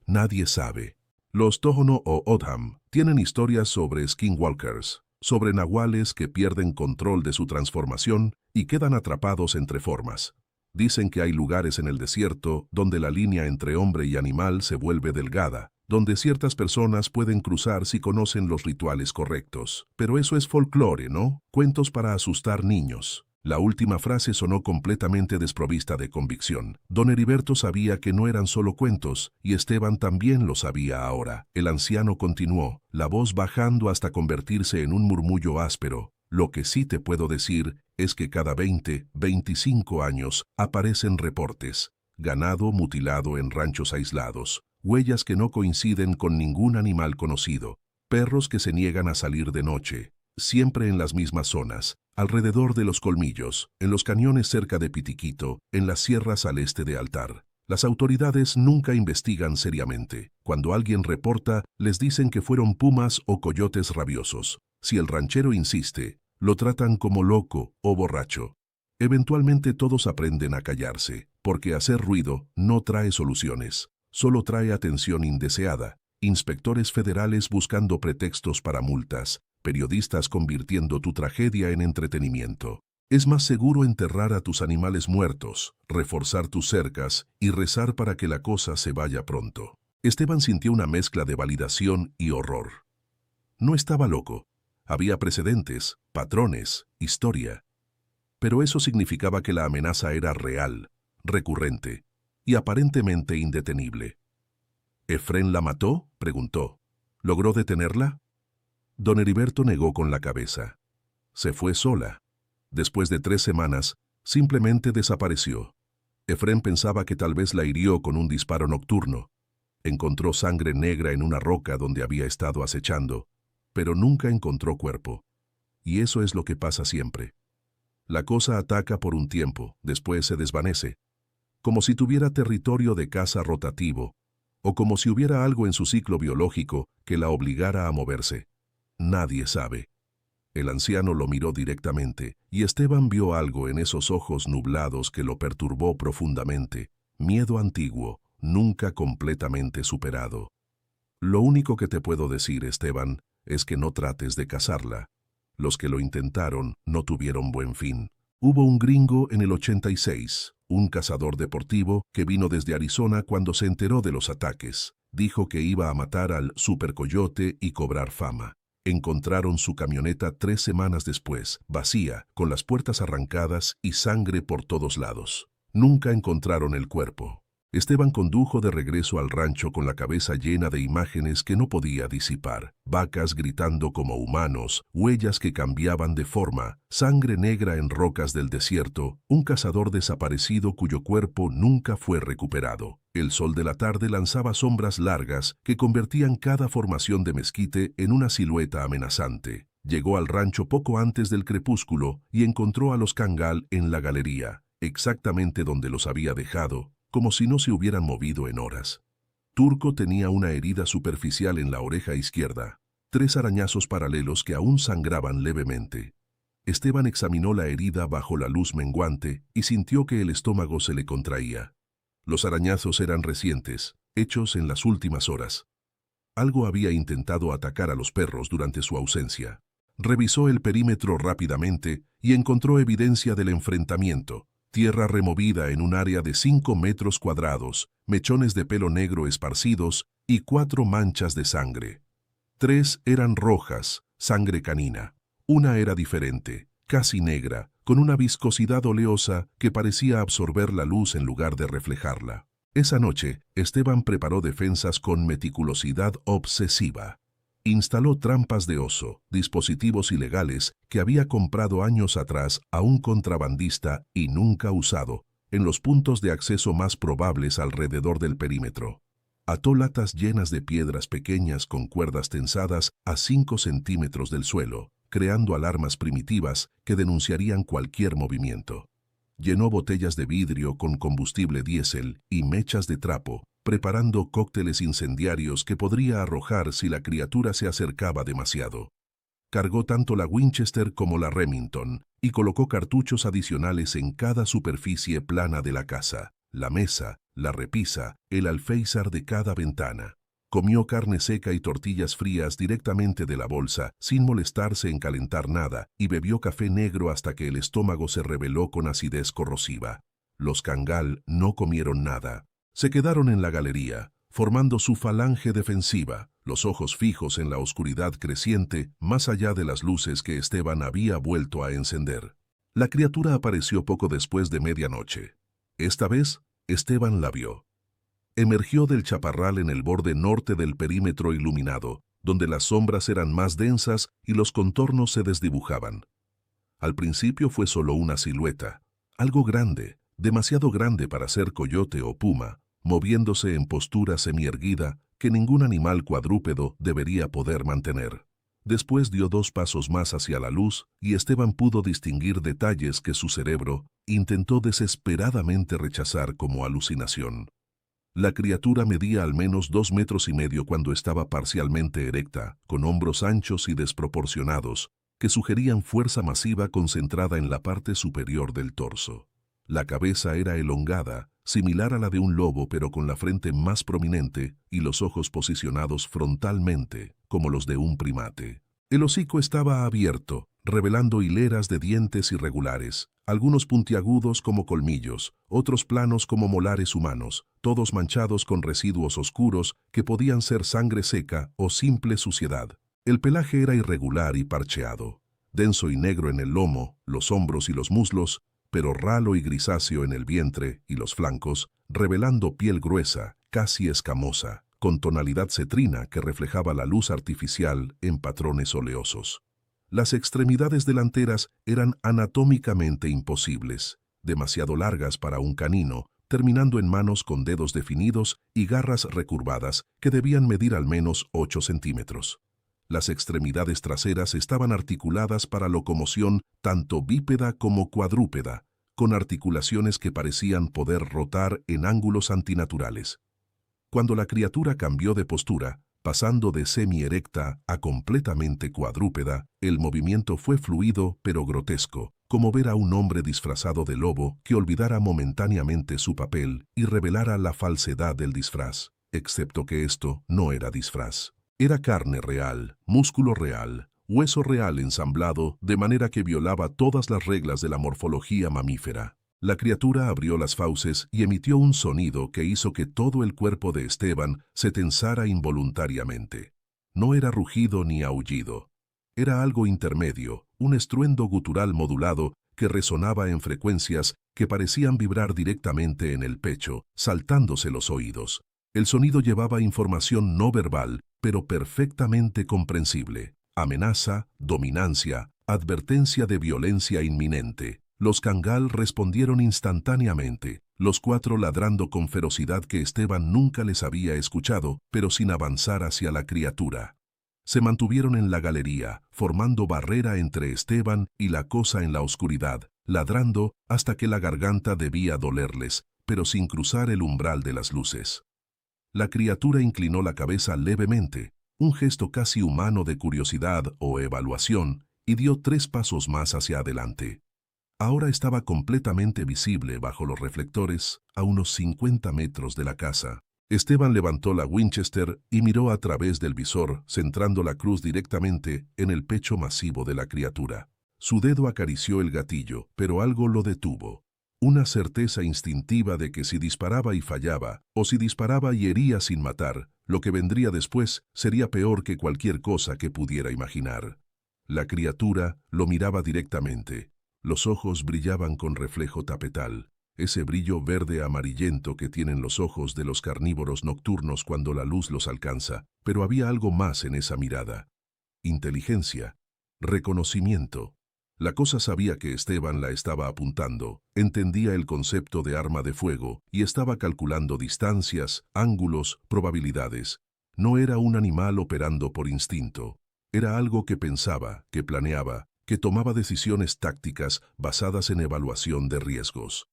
Nadie sabe. Los Tohono o O'odham tienen historias sobre skinwalkers, sobre nahuales que pierden control de su transformación y quedan atrapados entre formas. Dicen que hay lugares en el desierto donde la línea entre hombre y animal se vuelve delgada, donde ciertas personas pueden cruzar si conocen los rituales correctos. Pero eso es folclore, ¿no? Cuentos para asustar niños. La última frase sonó completamente desprovista de convicción. Don Heriberto sabía que no eran solo cuentos, y Esteban también lo sabía ahora. El anciano continuó, la voz bajando hasta convertirse en un murmullo áspero. Lo que sí te puedo decir es que cada 20, 25 años aparecen reportes. Ganado mutilado en ranchos aislados, huellas que no coinciden con ningún animal conocido, perros que se niegan a salir de noche, siempre en las mismas zonas, alrededor de los colmillos, en los cañones cerca de Pitiquito, en las sierras al este de Altar. Las autoridades nunca investigan seriamente. Cuando alguien reporta, les dicen que fueron pumas o coyotes rabiosos. Si el ranchero insiste, lo tratan como loco o borracho. Eventualmente todos aprenden a callarse, porque hacer ruido no trae soluciones, solo trae atención indeseada, inspectores federales buscando pretextos para multas, periodistas convirtiendo tu tragedia en entretenimiento. Es más seguro enterrar a tus animales muertos, reforzar tus cercas y rezar para que la cosa se vaya pronto. Esteban sintió una mezcla de validación y horror. No estaba loco. Había precedentes, patrones, historia. Pero eso significaba que la amenaza era real, recurrente y aparentemente indetenible. ¿Efrén la mató?, preguntó. ¿Logró detenerla? Don Heriberto negó con la cabeza. Se fue sola. Después de 3 semanas, simplemente desapareció. Efrén pensaba que tal vez la hirió con un disparo nocturno. Encontró sangre negra en una roca donde había estado acechando, pero nunca encontró cuerpo. Y eso es lo que pasa siempre. La cosa ataca por un tiempo, después se desvanece, como si tuviera territorio de caza rotativo, o como si hubiera algo en su ciclo biológico que la obligara a moverse. Nadie sabe. El anciano lo miró directamente, y Esteban vio algo en esos ojos nublados que lo perturbó profundamente, miedo antiguo, nunca completamente superado. Lo único que te puedo decir, Esteban, es que no trates de cazarla. Los que lo intentaron no tuvieron buen fin. Hubo un gringo en el 86, un cazador deportivo que vino desde Arizona cuando se enteró de los ataques. Dijo que iba a matar al supercoyote y cobrar fama. Encontraron su camioneta 3 semanas después, vacía, con las puertas arrancadas y sangre por todos lados. Nunca encontraron el cuerpo. Esteban condujo de regreso al rancho con la cabeza llena de imágenes que no podía disipar. Vacas gritando como humanos, huellas que cambiaban de forma, sangre negra en rocas del desierto, un cazador desaparecido cuyo cuerpo nunca fue recuperado. El sol de la tarde lanzaba sombras largas que convertían cada formación de mezquite en una silueta amenazante. Llegó al rancho poco antes del crepúsculo y encontró a los Cangal en la galería, exactamente donde los había dejado, como si no se hubieran movido en horas. Turco tenía una herida superficial en la oreja izquierda, 3 arañazos paralelos que aún sangraban levemente. Esteban examinó la herida bajo la luz menguante y sintió que el estómago se le contraía. Los arañazos eran recientes, hechos en las últimas horas. Algo había intentado atacar a los perros durante su ausencia. Revisó el perímetro rápidamente y encontró evidencia del enfrentamiento. Tierra removida en un área de 5 metros cuadrados, mechones de pelo negro esparcidos y 4 manchas de sangre. 3 eran rojas, sangre canina. Una era diferente, casi negra, con una viscosidad oleosa que parecía absorber la luz en lugar de reflejarla. Esa noche, Esteban preparó defensas con meticulosidad obsesiva. Instaló trampas de oso, dispositivos ilegales que había comprado años atrás a un contrabandista y nunca usado, en los puntos de acceso más probables alrededor del perímetro. Ató latas llenas de piedras pequeñas con cuerdas tensadas a 5 centímetros del suelo, creando alarmas primitivas que denunciarían cualquier movimiento. Llenó botellas de vidrio con combustible diésel y mechas de trapo, preparando cócteles incendiarios que podría arrojar si la criatura se acercaba demasiado. Cargó tanto la Winchester como la Remington y colocó cartuchos adicionales en cada superficie plana de la casa, la mesa, la repisa, el alféizar de cada ventana. Comió carne seca y tortillas frías directamente de la bolsa, sin molestarse en calentar nada, y bebió café negro hasta que el estómago se reveló con acidez corrosiva. Los cangal no comieron nada. Se quedaron en la galería, formando su falange defensiva, los ojos fijos en la oscuridad creciente, más allá de las luces que Esteban había vuelto a encender. La criatura apareció poco después de medianoche. Esta vez, Esteban la vio. Emergió del chaparral en el borde norte del perímetro iluminado, donde las sombras eran más densas y los contornos se desdibujaban. Al principio fue solo una silueta, algo grande, demasiado grande para ser coyote o puma, moviéndose en postura semierguida que ningún animal cuadrúpedo debería poder mantener. Después dio 2 pasos más hacia la luz y Esteban pudo distinguir detalles que su cerebro intentó desesperadamente rechazar como alucinación. La criatura medía al menos 2,5 metros cuando estaba parcialmente erecta, con hombros anchos y desproporcionados, que sugerían fuerza masiva concentrada en la parte superior del torso. La cabeza era elongada, similar a la de un lobo pero con la frente más prominente y los ojos posicionados frontalmente, como los de un primate. El hocico estaba abierto, revelando hileras de dientes irregulares, algunos puntiagudos como colmillos, otros planos como molares humanos, todos manchados con residuos oscuros que podían ser sangre seca o simple suciedad. El pelaje era irregular y parcheado, denso y negro en el lomo, los hombros y los muslos, pero ralo y grisáceo en el vientre y los flancos, revelando piel gruesa, casi escamosa, con tonalidad cetrina que reflejaba la luz artificial en patrones oleosos. Las extremidades delanteras eran anatómicamente imposibles, demasiado largas para un canino, terminando en manos con dedos definidos y garras recurvadas que debían medir al menos 8 centímetros. Las extremidades traseras estaban articuladas para locomoción tanto bípeda como cuadrúpeda, con articulaciones que parecían poder rotar en ángulos antinaturales. Cuando la criatura cambió de postura, pasando de semierecta a completamente cuadrúpeda, el movimiento fue fluido pero grotesco, como ver a un hombre disfrazado de lobo que olvidara momentáneamente su papel y revelara la falsedad del disfraz, excepto que esto no era disfraz. Era carne real, músculo real, hueso real ensamblado de manera que violaba todas las reglas de la morfología mamífera. La criatura abrió las fauces y emitió un sonido que hizo que todo el cuerpo de Esteban se tensara involuntariamente. No era rugido ni aullido. Era algo intermedio, un estruendo gutural modulado que resonaba en frecuencias que parecían vibrar directamente en el pecho, saltándose los oídos. El sonido llevaba información no verbal, pero perfectamente comprensible. Amenaza, dominancia, advertencia de violencia inminente. Los cangal respondieron instantáneamente, los 4 ladrando con ferocidad que Esteban nunca les había escuchado, pero sin avanzar hacia la criatura. Se mantuvieron en la galería, formando barrera entre Esteban y la cosa en la oscuridad, ladrando hasta que la garganta debía dolerles, pero sin cruzar el umbral de las luces. La criatura inclinó la cabeza levemente, un gesto casi humano de curiosidad o evaluación, y dio 3 pasos más hacia adelante. Ahora estaba completamente visible bajo los reflectores a unos 50 metros de la casa. Esteban levantó la Winchester y miró a través del visor, centrando la cruz directamente en el pecho masivo de la criatura. Su dedo acarició el gatillo, pero algo lo detuvo. Una certeza instintiva de que si disparaba y fallaba, o si disparaba y hería sin matar, lo que vendría después sería peor que cualquier cosa que pudiera imaginar. La criatura lo miraba directamente. Los ojos brillaban con reflejo tapetal, ese brillo verde amarillento que tienen los ojos de los carnívoros nocturnos cuando la luz los alcanza, pero había algo más en esa mirada. Inteligencia, reconocimiento. La cosa sabía que Esteban la estaba apuntando, entendía el concepto de arma de fuego y estaba calculando distancias, ángulos, probabilidades. No era un animal operando por instinto. Era algo que pensaba, que planeaba, que tomaba decisiones tácticas basadas en evaluación de riesgos.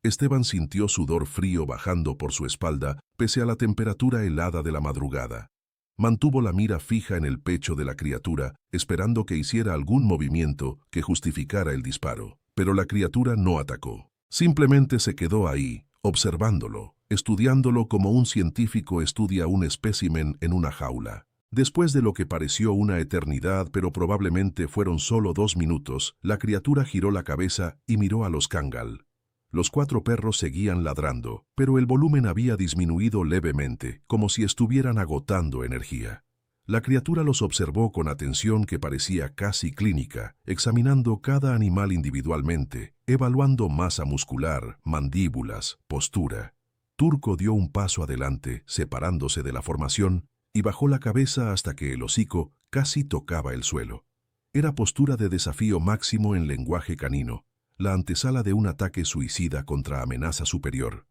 Esteban sintió sudor frío bajando por su espalda pese a la temperatura helada de la madrugada. Mantuvo la mira fija en el pecho de la criatura, esperando que hiciera algún movimiento que justificara el disparo. Pero la criatura no atacó. Simplemente se quedó ahí, observándolo, estudiándolo como un científico estudia un espécimen en una jaula. Después de lo que pareció una eternidad, pero probablemente fueron solo 2 minutos, la criatura giró la cabeza y miró a los Kangal. Los 4 perros seguían ladrando, pero el volumen había disminuido levemente, como si estuvieran agotando energía. La criatura los observó con atención que parecía casi clínica, examinando cada animal individualmente, evaluando masa muscular, mandíbulas, postura. Turco dio un paso adelante, separándose de la formación, y bajó la cabeza hasta que el hocico casi tocaba el suelo. Era postura de desafío máximo en lenguaje canino, la antesala de un ataque suicida contra amenaza superior.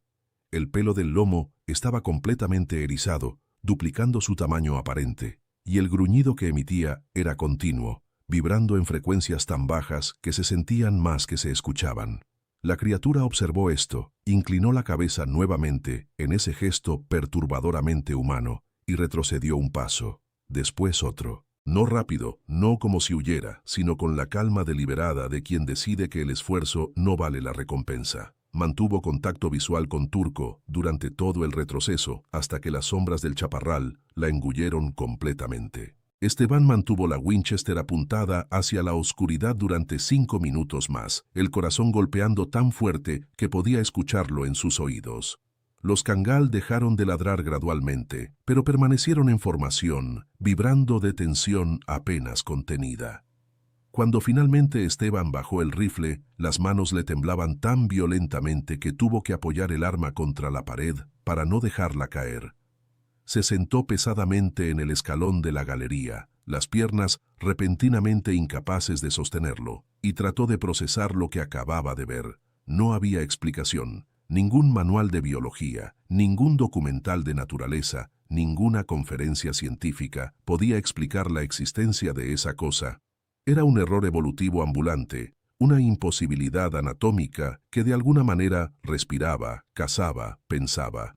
El pelo del lomo estaba completamente erizado, duplicando su tamaño aparente, y el gruñido que emitía era continuo, vibrando en frecuencias tan bajas que se sentían más que se escuchaban. La criatura observó esto, inclinó la cabeza nuevamente en ese gesto perturbadoramente humano, y retrocedió un paso, después otro. No rápido, no como si huyera, sino con la calma deliberada de quien decide que el esfuerzo no vale la recompensa. Mantuvo contacto visual con Turco durante todo el retroceso, hasta que las sombras del chaparral la engulleron completamente. Esteban mantuvo la Winchester apuntada hacia la oscuridad durante 5 minutos más, el corazón golpeando tan fuerte que podía escucharlo en sus oídos. Los Kangal dejaron de ladrar gradualmente, pero permanecieron en formación, vibrando de tensión apenas contenida. Cuando finalmente Esteban bajó el rifle, las manos le temblaban tan violentamente que tuvo que apoyar el arma contra la pared para no dejarla caer. Se sentó pesadamente en el escalón de la galería, las piernas repentinamente incapaces de sostenerlo, y trató de procesar lo que acababa de ver. No había explicación. Ningún manual de biología, ningún documental de naturaleza, ninguna conferencia científica podía explicar la existencia de esa cosa. Era un error evolutivo ambulante, una imposibilidad anatómica que de alguna manera respiraba, cazaba, pensaba.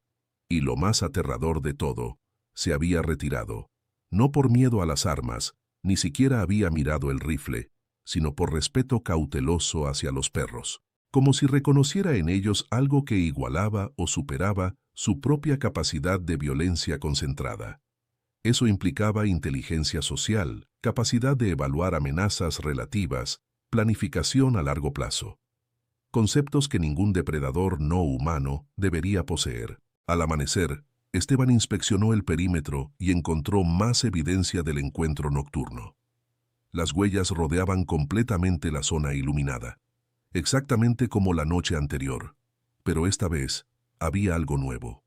Y lo más aterrador de todo, se había retirado. No por miedo a las armas, ni siquiera había mirado el rifle, sino por respeto cauteloso hacia los perros, como si reconociera en ellos algo que igualaba o superaba su propia capacidad de violencia concentrada. Eso implicaba inteligencia social, capacidad de evaluar amenazas relativas, planificación a largo plazo. Conceptos que ningún depredador no humano debería poseer. Al amanecer, Esteban inspeccionó el perímetro y encontró más evidencia del encuentro nocturno. Las huellas rodeaban completamente la zona iluminada, exactamente como la noche anterior, pero esta vez había algo nuevo.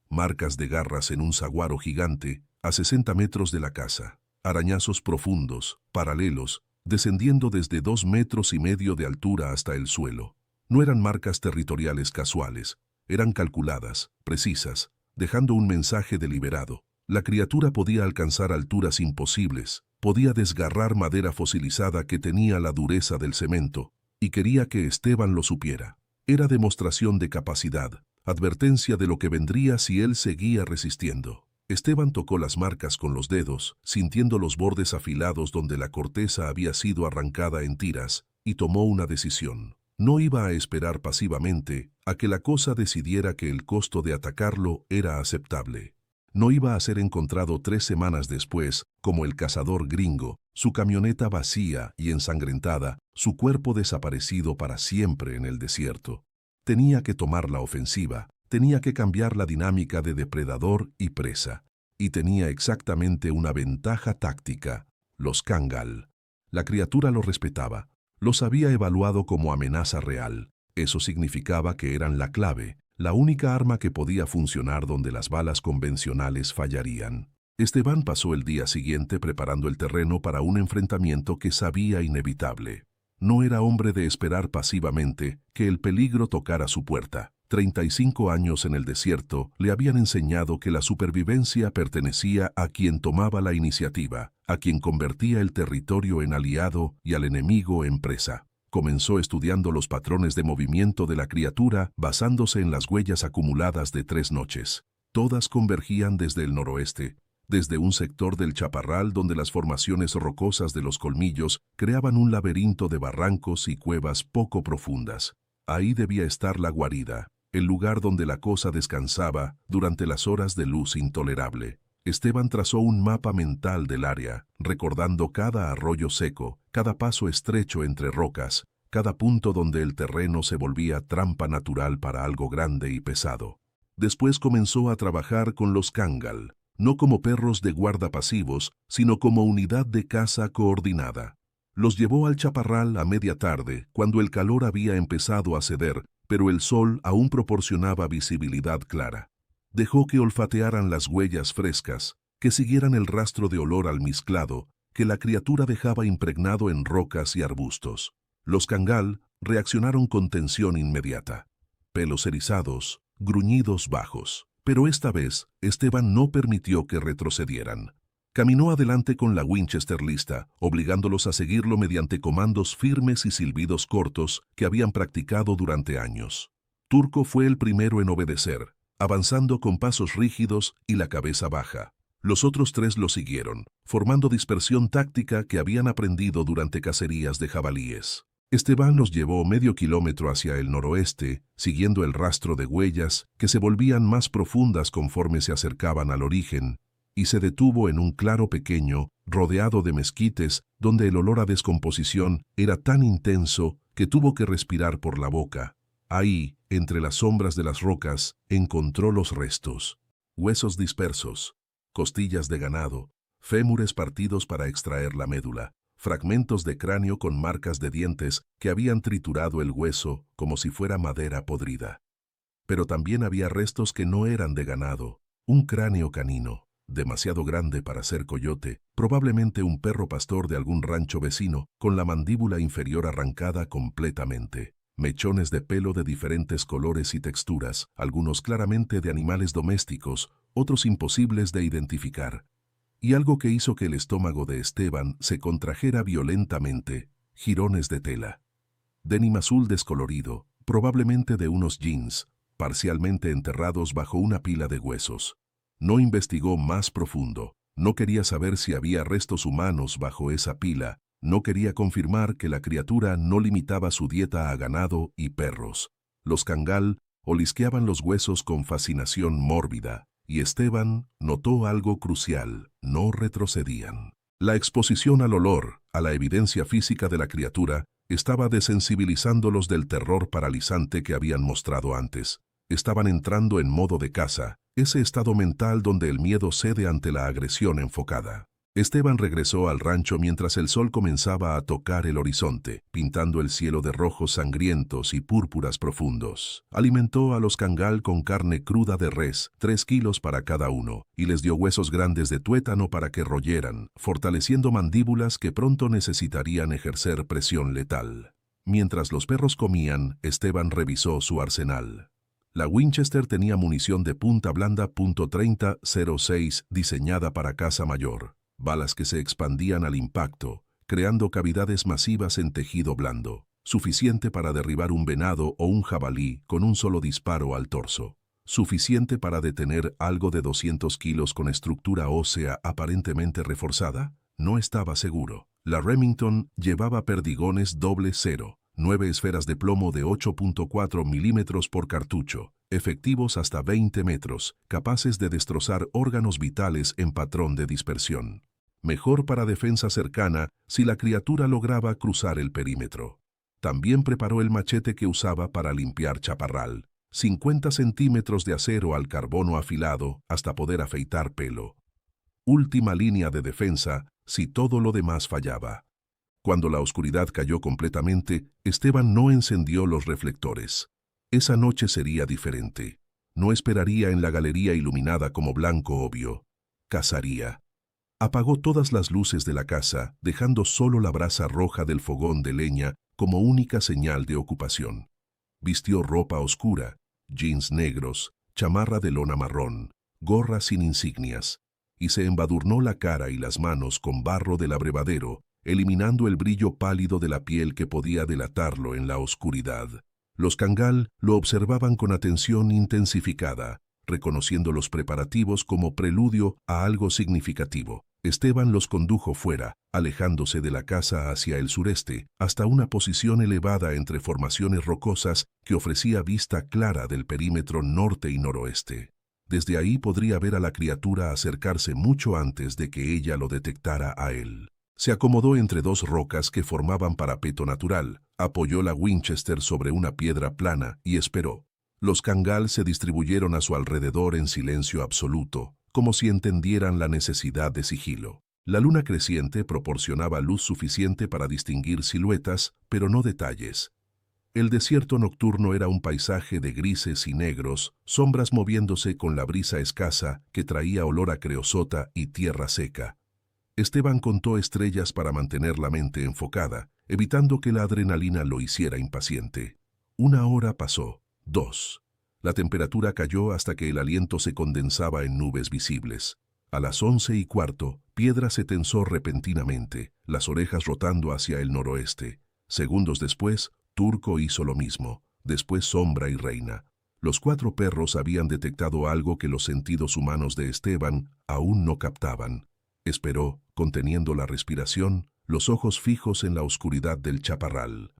Marcas de garras en un saguaro gigante a 60 metros de la casa, arañazos profundos, paralelos, descendiendo desde 2,5 metros de altura hasta el suelo. No eran marcas territoriales casuales, eran calculadas, precisas, dejando un mensaje deliberado. La criatura podía alcanzar alturas imposibles, podía desgarrar madera fosilizada que tenía la dureza del cemento, y quería que Esteban lo supiera. Era demostración de capacidad, advertencia de lo que vendría si él seguía resistiendo. Esteban tocó las marcas con los dedos, sintiendo los bordes afilados donde la corteza había sido arrancada en tiras, y tomó una decisión. No iba a esperar pasivamente a que la cosa decidiera que el costo de atacarlo era aceptable. No iba a ser encontrado 3 semanas después, como el cazador gringo, su camioneta vacía y ensangrentada, su cuerpo desaparecido para siempre en el desierto. Tenía que tomar la ofensiva, tenía que cambiar la dinámica de depredador y presa. Y tenía exactamente una ventaja táctica: los Kangal. La criatura lo respetaba, los había evaluado como amenaza real. Eso significaba que eran la clave, la única arma que podía funcionar donde las balas convencionales fallarían. Esteban pasó el día siguiente preparando el terreno para un enfrentamiento que sabía inevitable. No era hombre de esperar pasivamente que el peligro tocara su puerta. 35 años en el desierto le habían enseñado que la supervivencia pertenecía a quien tomaba la iniciativa, a quien convertía el territorio en aliado y al enemigo en presa. Comenzó estudiando los patrones de movimiento de la criatura basándose en las huellas acumuladas de 3 noches. Todas convergían desde el noroeste, desde un sector del chaparral donde las formaciones rocosas de los colmillos creaban un laberinto de barrancos y cuevas poco profundas. Ahí debía estar la guarida, el lugar donde la cosa descansaba durante las horas de luz intolerable. Esteban trazó un mapa mental del área, recordando cada arroyo seco, cada paso estrecho entre rocas, cada punto donde el terreno se volvía trampa natural para algo grande y pesado. Después comenzó a trabajar con los Kangal, no como perros de guarda pasivos, sino como unidad de caza coordinada. Los llevó al chaparral a media tarde, cuando el calor había empezado a ceder, pero el sol aún proporcionaba visibilidad clara. Dejó que olfatearan las huellas frescas, que siguieran el rastro de olor almizclado que la criatura dejaba impregnado en rocas y arbustos. Los Kangal reaccionaron con tensión inmediata. Pelos erizados, gruñidos bajos. Pero esta vez, Esteban no permitió que retrocedieran. Caminó adelante con la Winchester lista, obligándolos a seguirlo mediante comandos firmes y silbidos cortos que habían practicado durante años. Turco fue el primero en obedecer, avanzando con pasos rígidos y la cabeza baja. Los otros 3 lo siguieron, formando dispersión táctica que habían aprendido durante cacerías de jabalíes. Esteban los llevó medio kilómetro hacia el noroeste, siguiendo el rastro de huellas que se volvían más profundas conforme se acercaban al origen, y se detuvo en un claro pequeño, rodeado de mezquites, donde el olor a descomposición era tan intenso que tuvo que respirar por la boca. Ahí, entre las sombras de las rocas, encontró los restos: huesos dispersos, costillas de ganado, fémures partidos para extraer la médula, fragmentos de cráneo con marcas de dientes que habían triturado el hueso como si fuera madera podrida. Pero también había restos que no eran de ganado: un cráneo canino, demasiado grande para ser coyote, probablemente un perro pastor de algún rancho vecino, con la mandíbula inferior arrancada completamente. Mechones de pelo de diferentes colores y texturas, algunos claramente de animales domésticos, otros imposibles de identificar. Y algo que hizo que el estómago de Esteban se contrajera violentamente: jirones de tela. Denim azul descolorido, probablemente de unos jeans, parcialmente enterrados bajo una pila de huesos. No investigó más profundo, no quería saber si había restos humanos bajo esa pila, no quería confirmar que la criatura no limitaba su dieta a ganado y perros. Los Kangal olisqueaban los huesos con fascinación mórbida, y Esteban notó algo crucial: no retrocedían. La exposición al olor, a la evidencia física de la criatura, estaba desensibilizándolos del terror paralizante que habían mostrado antes. Estaban entrando en modo de caza, ese estado mental donde el miedo cede ante la agresión enfocada. Esteban regresó al rancho mientras el sol comenzaba a tocar el horizonte, pintando el cielo de rojos sangrientos y púrpuras profundos. Alimentó a los Kangal con carne cruda de res, 3 kilos para cada uno, y les dio huesos grandes de tuétano para que royeran, fortaleciendo mandíbulas que pronto necesitarían ejercer presión letal. Mientras los perros comían, Esteban revisó su arsenal. La Winchester tenía munición de punta blanda .30-06 diseñada para caza mayor. Balas que se expandían al impacto, creando cavidades masivas en tejido blando, suficiente para derribar un venado o un jabalí con un solo disparo al torso, suficiente para detener algo de 200 kilos con estructura ósea aparentemente reforzada. No estaba seguro. La Remington llevaba perdigones .00, 9 esferas de plomo de 8.4 milímetros por cartucho, efectivos hasta 20 metros, capaces de destrozar órganos vitales en patrón de dispersión. Mejor para defensa cercana si la criatura lograba cruzar el perímetro. También preparó el machete que usaba para limpiar chaparral, 50 centímetros de acero al carbono afilado hasta poder afeitar pelo. Última línea de defensa si todo lo demás fallaba. Cuando la oscuridad cayó completamente, Esteban no encendió los reflectores. Esa noche sería diferente. No esperaría en la galería iluminada como blanco obvio. Cazaría. Apagó todas las luces de la casa, dejando solo la brasa roja del fogón de leña como única señal de ocupación. Vistió ropa oscura, jeans negros, chamarra de lona marrón, gorra sin insignias, y se embadurnó la cara y las manos con barro del abrevadero, eliminando el brillo pálido de la piel que podía delatarlo en la oscuridad. Los cangal lo observaban con atención intensificada, reconociendo los preparativos como preludio a algo significativo. Esteban los condujo fuera, alejándose de la casa hacia el sureste, hasta una posición elevada entre formaciones rocosas que ofrecía vista clara del perímetro norte y noroeste. Desde ahí podría ver a la criatura acercarse mucho antes de que ella lo detectara a él. Se acomodó entre dos rocas que formaban parapeto natural, apoyó la Winchester sobre una piedra plana y esperó. Los cangal se distribuyeron a su alrededor en silencio absoluto, como si entendieran la necesidad de sigilo. La luna creciente proporcionaba luz suficiente para distinguir siluetas, pero no detalles. El desierto nocturno era un paisaje de grises y negros, sombras moviéndose con la brisa escasa que traía olor a creosota y tierra seca. Esteban contó estrellas para mantener la mente enfocada, evitando que la adrenalina lo hiciera impaciente. 1 hora pasó, 2. La temperatura cayó hasta que el aliento se condensaba en nubes visibles. A las 11:15, Piedra se tensó repentinamente, las orejas rotando hacia el noroeste. Segundos después, Turco hizo lo mismo, después Sombra y Reina. Los 4 perros habían detectado algo que los sentidos humanos de Esteban aún no captaban. Esperó, conteniendo la respiración, los ojos fijos en la oscuridad del chaparral.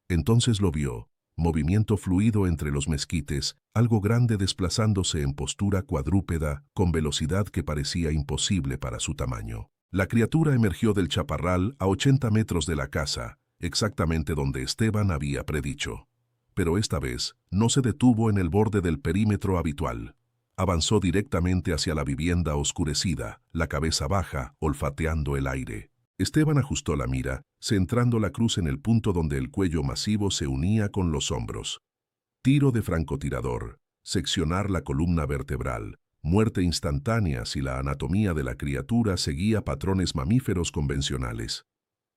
Entonces lo vio, movimiento fluido entre los mezquites, algo grande desplazándose en postura cuadrúpeda con velocidad que parecía imposible para su tamaño. La criatura emergió del chaparral a 80 metros de la casa, exactamente donde Esteban había predicho. Pero esta vez no se detuvo en el borde del perímetro habitual. Avanzó directamente hacia la vivienda oscurecida, la cabeza baja, olfateando el aire. Esteban ajustó la mira, centrando la cruz en el punto donde el cuello masivo se unía con los hombros. Tiro de francotirador, seccionar la columna vertebral, muerte instantánea si la anatomía de la criatura seguía patrones mamíferos convencionales.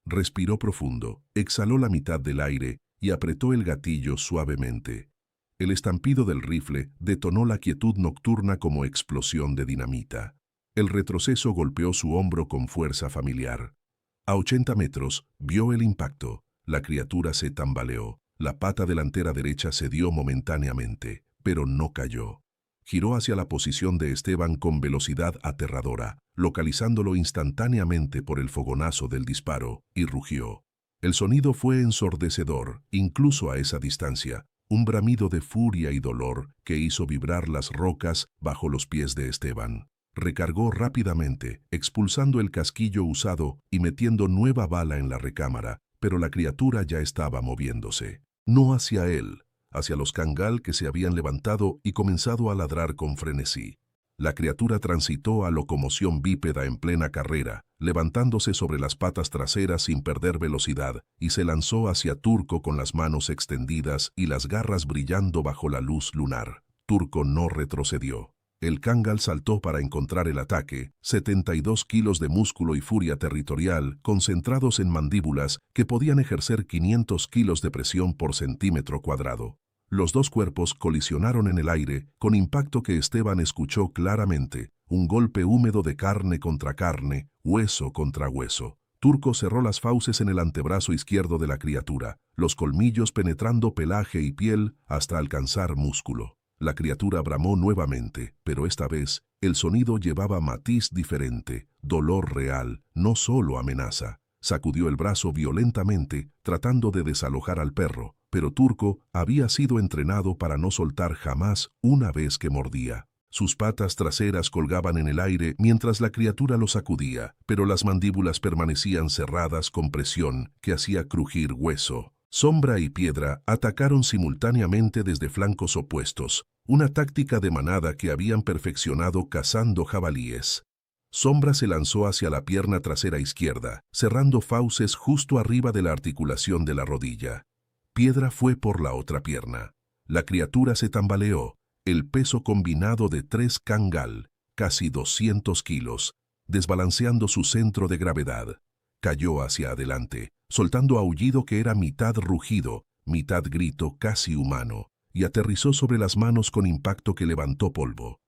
Respiró profundo, exhaló la mitad del aire y apretó el gatillo suavemente. El estampido del rifle detonó la quietud nocturna como explosión de dinamita. El retroceso golpeó su hombro con fuerza familiar. A 80 metros, vio el impacto. La criatura se tambaleó. La pata delantera derecha cedió momentáneamente, pero no cayó. Giró hacia la posición de Esteban con velocidad aterradora, localizándolo instantáneamente por el fogonazo del disparo, y rugió. El sonido fue ensordecedor, incluso a esa distancia. Un bramido de furia y dolor que hizo vibrar las rocas bajo los pies de Esteban. Recargó rápidamente, expulsando el casquillo usado y metiendo nueva bala en la recámara, pero la criatura ya estaba moviéndose. No hacia él, hacia los cangal que se habían levantado y comenzado a ladrar con frenesí. La criatura transitó a locomoción bípeda en plena carrera, levantándose sobre las patas traseras sin perder velocidad, y se lanzó hacia Turco con las manos extendidas y las garras brillando bajo la luz lunar. Turco no retrocedió. El cangal saltó para encontrar el ataque, 72 kilos de músculo y furia territorial concentrados en mandíbulas que podían ejercer 500 kilos de presión por centímetro cuadrado. Los dos cuerpos colisionaron en el aire, con impacto que Esteban escuchó claramente, un golpe húmedo de carne contra carne, hueso contra hueso. Turco cerró las fauces en el antebrazo izquierdo de la criatura, los colmillos penetrando pelaje y piel hasta alcanzar músculo. La criatura bramó nuevamente, pero esta vez el sonido llevaba matiz diferente, dolor real, no solo amenaza. Sacudió el brazo violentamente, tratando de desalojar al perro, pero Turco había sido entrenado para no soltar jamás una vez que mordía. Sus patas traseras colgaban en el aire mientras la criatura lo sacudía, pero las mandíbulas permanecían cerradas con presión que hacía crujir hueso. Sombra y Piedra atacaron simultáneamente desde flancos opuestos, una táctica de manada que habían perfeccionado cazando jabalíes. Sombra se lanzó hacia la pierna trasera izquierda, cerrando fauces justo arriba de la articulación de la rodilla. Piedra fue por la otra pierna. La criatura se tambaleó. El peso combinado de 3 kangal, casi 200 kilos, desbalanceando su centro de gravedad. Cayó hacia adelante, soltando aullido que era mitad rugido, mitad grito casi humano, y aterrizó sobre las manos con impacto que levantó polvo.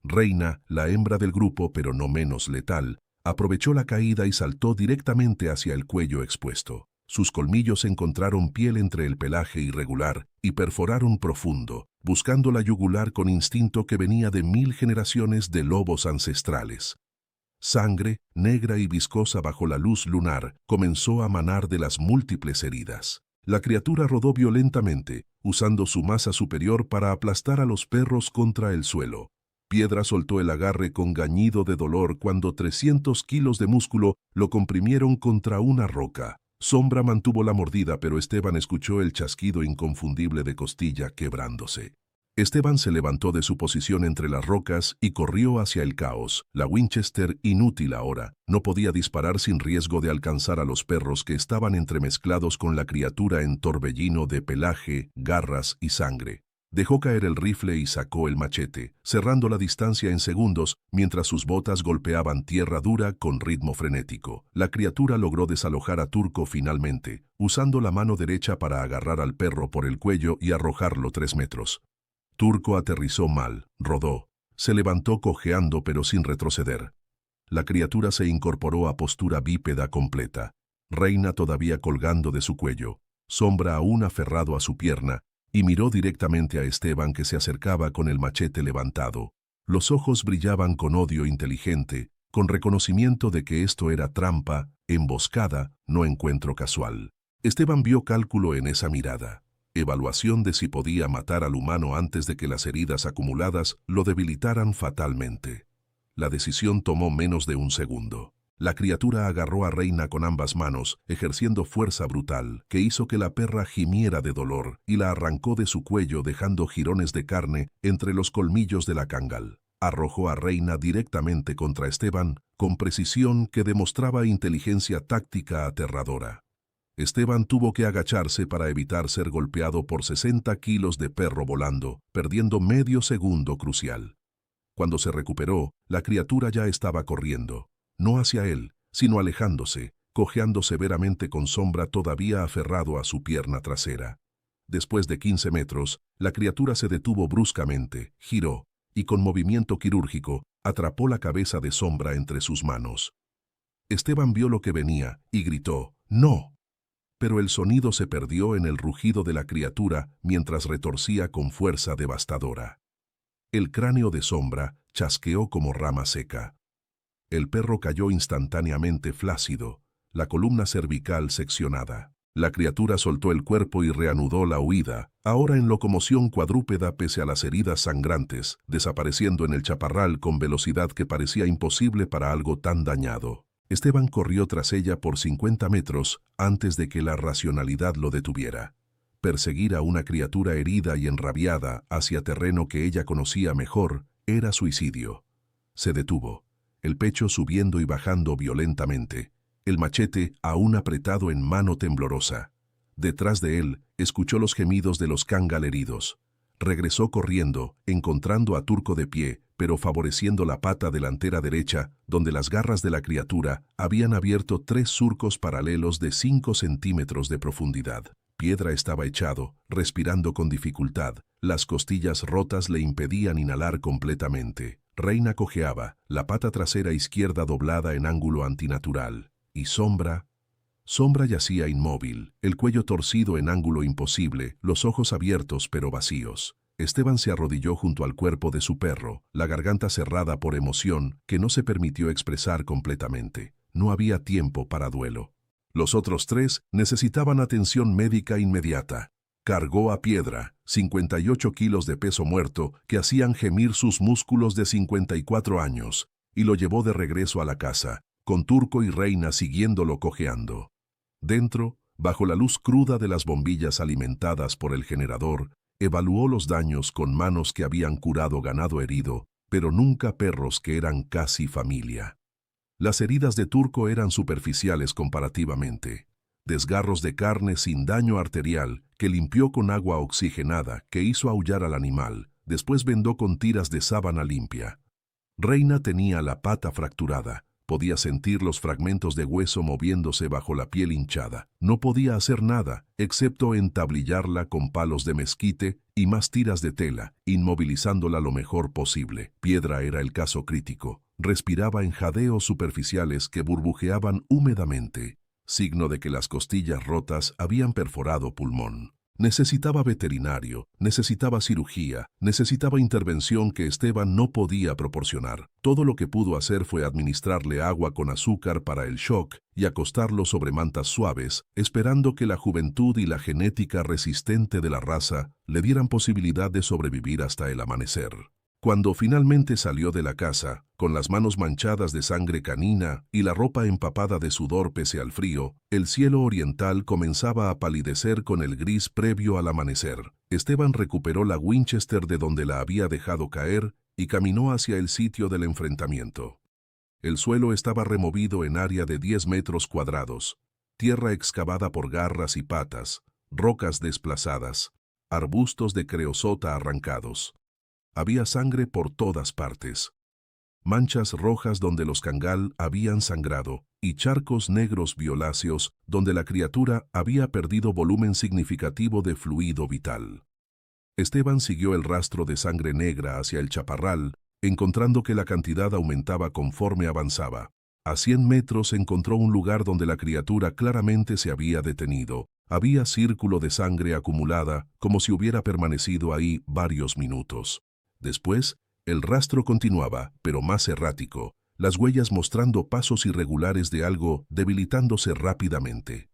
Reina, la hembra del grupo pero no menos letal, aprovechó la caída y saltó directamente hacia el cuello expuesto. Sus colmillos encontraron piel entre el pelaje irregular y perforaron profundo, buscando la yugular con instinto que venía de 1000 generaciones de lobos ancestrales. Sangre, negra y viscosa bajo la luz lunar, comenzó a manar de las múltiples heridas. La criatura rodó violentamente, usando su masa superior para aplastar a los perros contra el suelo. Piedra soltó el agarre con gañido de dolor cuando 300 kilos de músculo lo comprimieron contra una roca. Sombra mantuvo la mordida, pero Esteban escuchó el chasquido inconfundible de costilla quebrándose. Esteban se levantó de su posición entre las rocas y corrió hacia el caos. La Winchester, inútil ahora, no podía disparar sin riesgo de alcanzar a los perros que estaban entremezclados con la criatura en torbellino de pelaje, garras y sangre. Dejó caer el rifle y sacó el machete, cerrando la distancia en segundos mientras sus botas golpeaban tierra dura con ritmo frenético. La criatura logró desalojar a Turco finalmente, usando la mano derecha para agarrar al perro por el cuello y arrojarlo 3 metros. Turco aterrizó mal, rodó. Se levantó cojeando pero sin retroceder. La criatura se incorporó a postura bípeda completa. Reina todavía colgando de su cuello, Sombra aún aferrado a su pierna, y miró directamente a Esteban que se acercaba con el machete levantado. Los ojos brillaban con odio inteligente, con reconocimiento de que esto era trampa, emboscada, no encuentro casual. Esteban vio cálculo en esa mirada. Evaluación de si podía matar al humano antes de que las heridas acumuladas lo debilitaran fatalmente. La decisión tomó menos de un segundo. La criatura agarró a Reina con ambas manos, ejerciendo fuerza brutal, que hizo que la perra gimiera de dolor, y la arrancó de su cuello dejando jirones de carne entre los colmillos de la kangal. Arrojó a Reina directamente contra Esteban, con precisión que demostraba inteligencia táctica aterradora. Esteban tuvo que agacharse para evitar ser golpeado por 60 kilos de perro volando, perdiendo medio segundo crucial. Cuando se recuperó, la criatura ya estaba corriendo. No hacia él, sino alejándose, cojeando severamente con Sombra todavía aferrado a su pierna trasera. Después de 15 metros, la criatura se detuvo bruscamente, giró, y con movimiento quirúrgico, atrapó la cabeza de Sombra entre sus manos. Esteban vio lo que venía, y gritó, ¡no! Pero el sonido se perdió en el rugido de la criatura mientras retorcía con fuerza devastadora. El cráneo de Sombra chasqueó como rama seca. El perro cayó instantáneamente flácido, la columna cervical seccionada. La criatura soltó el cuerpo y reanudó la huida, ahora en locomoción cuadrúpeda pese a las heridas sangrantes, desapareciendo en el chaparral con velocidad que parecía imposible para algo tan dañado. Esteban corrió tras ella por 50 metros antes de que la racionalidad lo detuviera. Perseguir a una criatura herida y enrabiada hacia terreno que ella conocía mejor era suicidio. Se detuvo, el pecho subiendo y bajando violentamente, el machete aún apretado en mano temblorosa. Detrás de él, escuchó los gemidos de los kangal heridos. Regresó corriendo, encontrando a Turco de pie, pero favoreciendo la pata delantera derecha, donde las garras de la criatura habían abierto 3 surcos paralelos de 5 centímetros de profundidad. Piedra estaba echado, respirando con dificultad. Las costillas rotas le impedían inhalar completamente. Reina cojeaba, la pata trasera izquierda doblada en ángulo antinatural. Y Sombra yacía inmóvil, el cuello torcido en ángulo imposible, los ojos abiertos pero vacíos. Esteban se arrodilló junto al cuerpo de su perro, la garganta cerrada por emoción que no se permitió expresar completamente. No había tiempo para duelo. Los otros 3 necesitaban atención médica inmediata. Cargó a Piedra, 58 kilos de peso muerto que hacían gemir sus músculos de 54 años, y lo llevó de regreso a la casa, con Turco y Reina siguiéndolo cojeando. Dentro, bajo la luz cruda de las bombillas alimentadas por el generador, evaluó los daños con manos que habían curado ganado herido, pero nunca perros que eran casi familia. Las heridas de Turco eran superficiales comparativamente. Desgarros de carne sin daño arterial que limpió con agua oxigenada que hizo aullar al animal, después vendó con tiras de sábana limpia. Reina tenía la pata fracturada, podía sentir los fragmentos de hueso moviéndose bajo la piel hinchada. No podía hacer nada, excepto entablillarla con palos de mezquite y más tiras de tela, inmovilizándola lo mejor posible. Piedra era el caso crítico. Respiraba en jadeos superficiales que burbujeaban húmedamente, signo de que las costillas rotas habían perforado pulmón. Necesitaba veterinario, necesitaba cirugía, necesitaba intervención que Esteban no podía proporcionar. Todo lo que pudo hacer fue administrarle agua con azúcar para el shock y acostarlo sobre mantas suaves, esperando que la juventud y la genética resistente de la raza le dieran posibilidad de sobrevivir hasta el amanecer. Cuando finalmente salió de la casa, con las manos manchadas de sangre canina y la ropa empapada de sudor pese al frío, el cielo oriental comenzaba a palidecer con el gris previo al amanecer. Esteban recuperó la Winchester de donde la había dejado caer y caminó hacia el sitio del enfrentamiento. El suelo estaba removido en área de 10 metros cuadrados, tierra excavada por garras y patas, rocas desplazadas, arbustos de creosota arrancados. Había sangre por todas partes. Manchas rojas donde los cangal habían sangrado y charcos negros violáceos donde la criatura había perdido volumen significativo de fluido vital. Esteban siguió el rastro de sangre negra hacia el chaparral, encontrando que la cantidad aumentaba conforme avanzaba. A 100 metros encontró un lugar donde la criatura claramente se había detenido. Había círculo de sangre acumulada, como si hubiera permanecido ahí varios minutos. Después, el rastro continuaba, pero más errático, las huellas mostrando pasos irregulares de algo debilitándose rápidamente.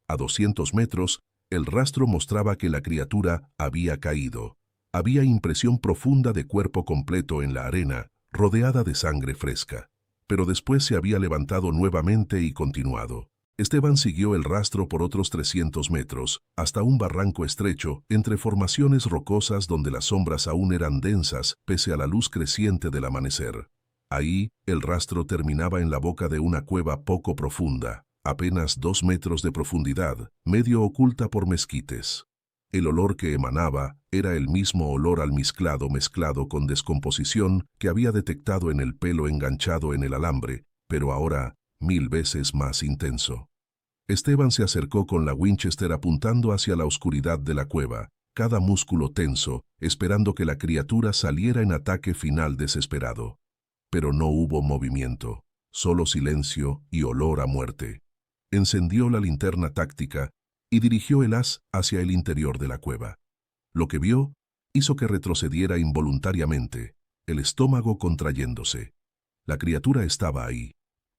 A 200 metros, el rastro mostraba que la criatura había caído. Había impresión profunda de cuerpo completo en la arena, rodeada de sangre fresca. Pero después se había levantado nuevamente y continuado. Esteban siguió el rastro por otros 300 metros, hasta un barranco estrecho, entre formaciones rocosas donde las sombras aún eran densas, pese a la luz creciente del amanecer. Ahí, el rastro terminaba en la boca de una cueva poco profunda, apenas 2 metros de profundidad, medio oculta por mezquites. El olor que emanaba era el mismo olor almizclado mezclado con descomposición que había detectado en el pelo enganchado en el alambre, pero ahora 1000 veces más intenso. Esteban se acercó con la Winchester apuntando hacia la oscuridad de la cueva, cada músculo tenso, esperando que la criatura saliera en ataque final desesperado. Pero no hubo movimiento, solo silencio y olor a muerte. Encendió la linterna táctica y dirigió el haz hacia el interior de la cueva. Lo que vio hizo que retrocediera involuntariamente, el estómago contrayéndose. La criatura estaba ahí,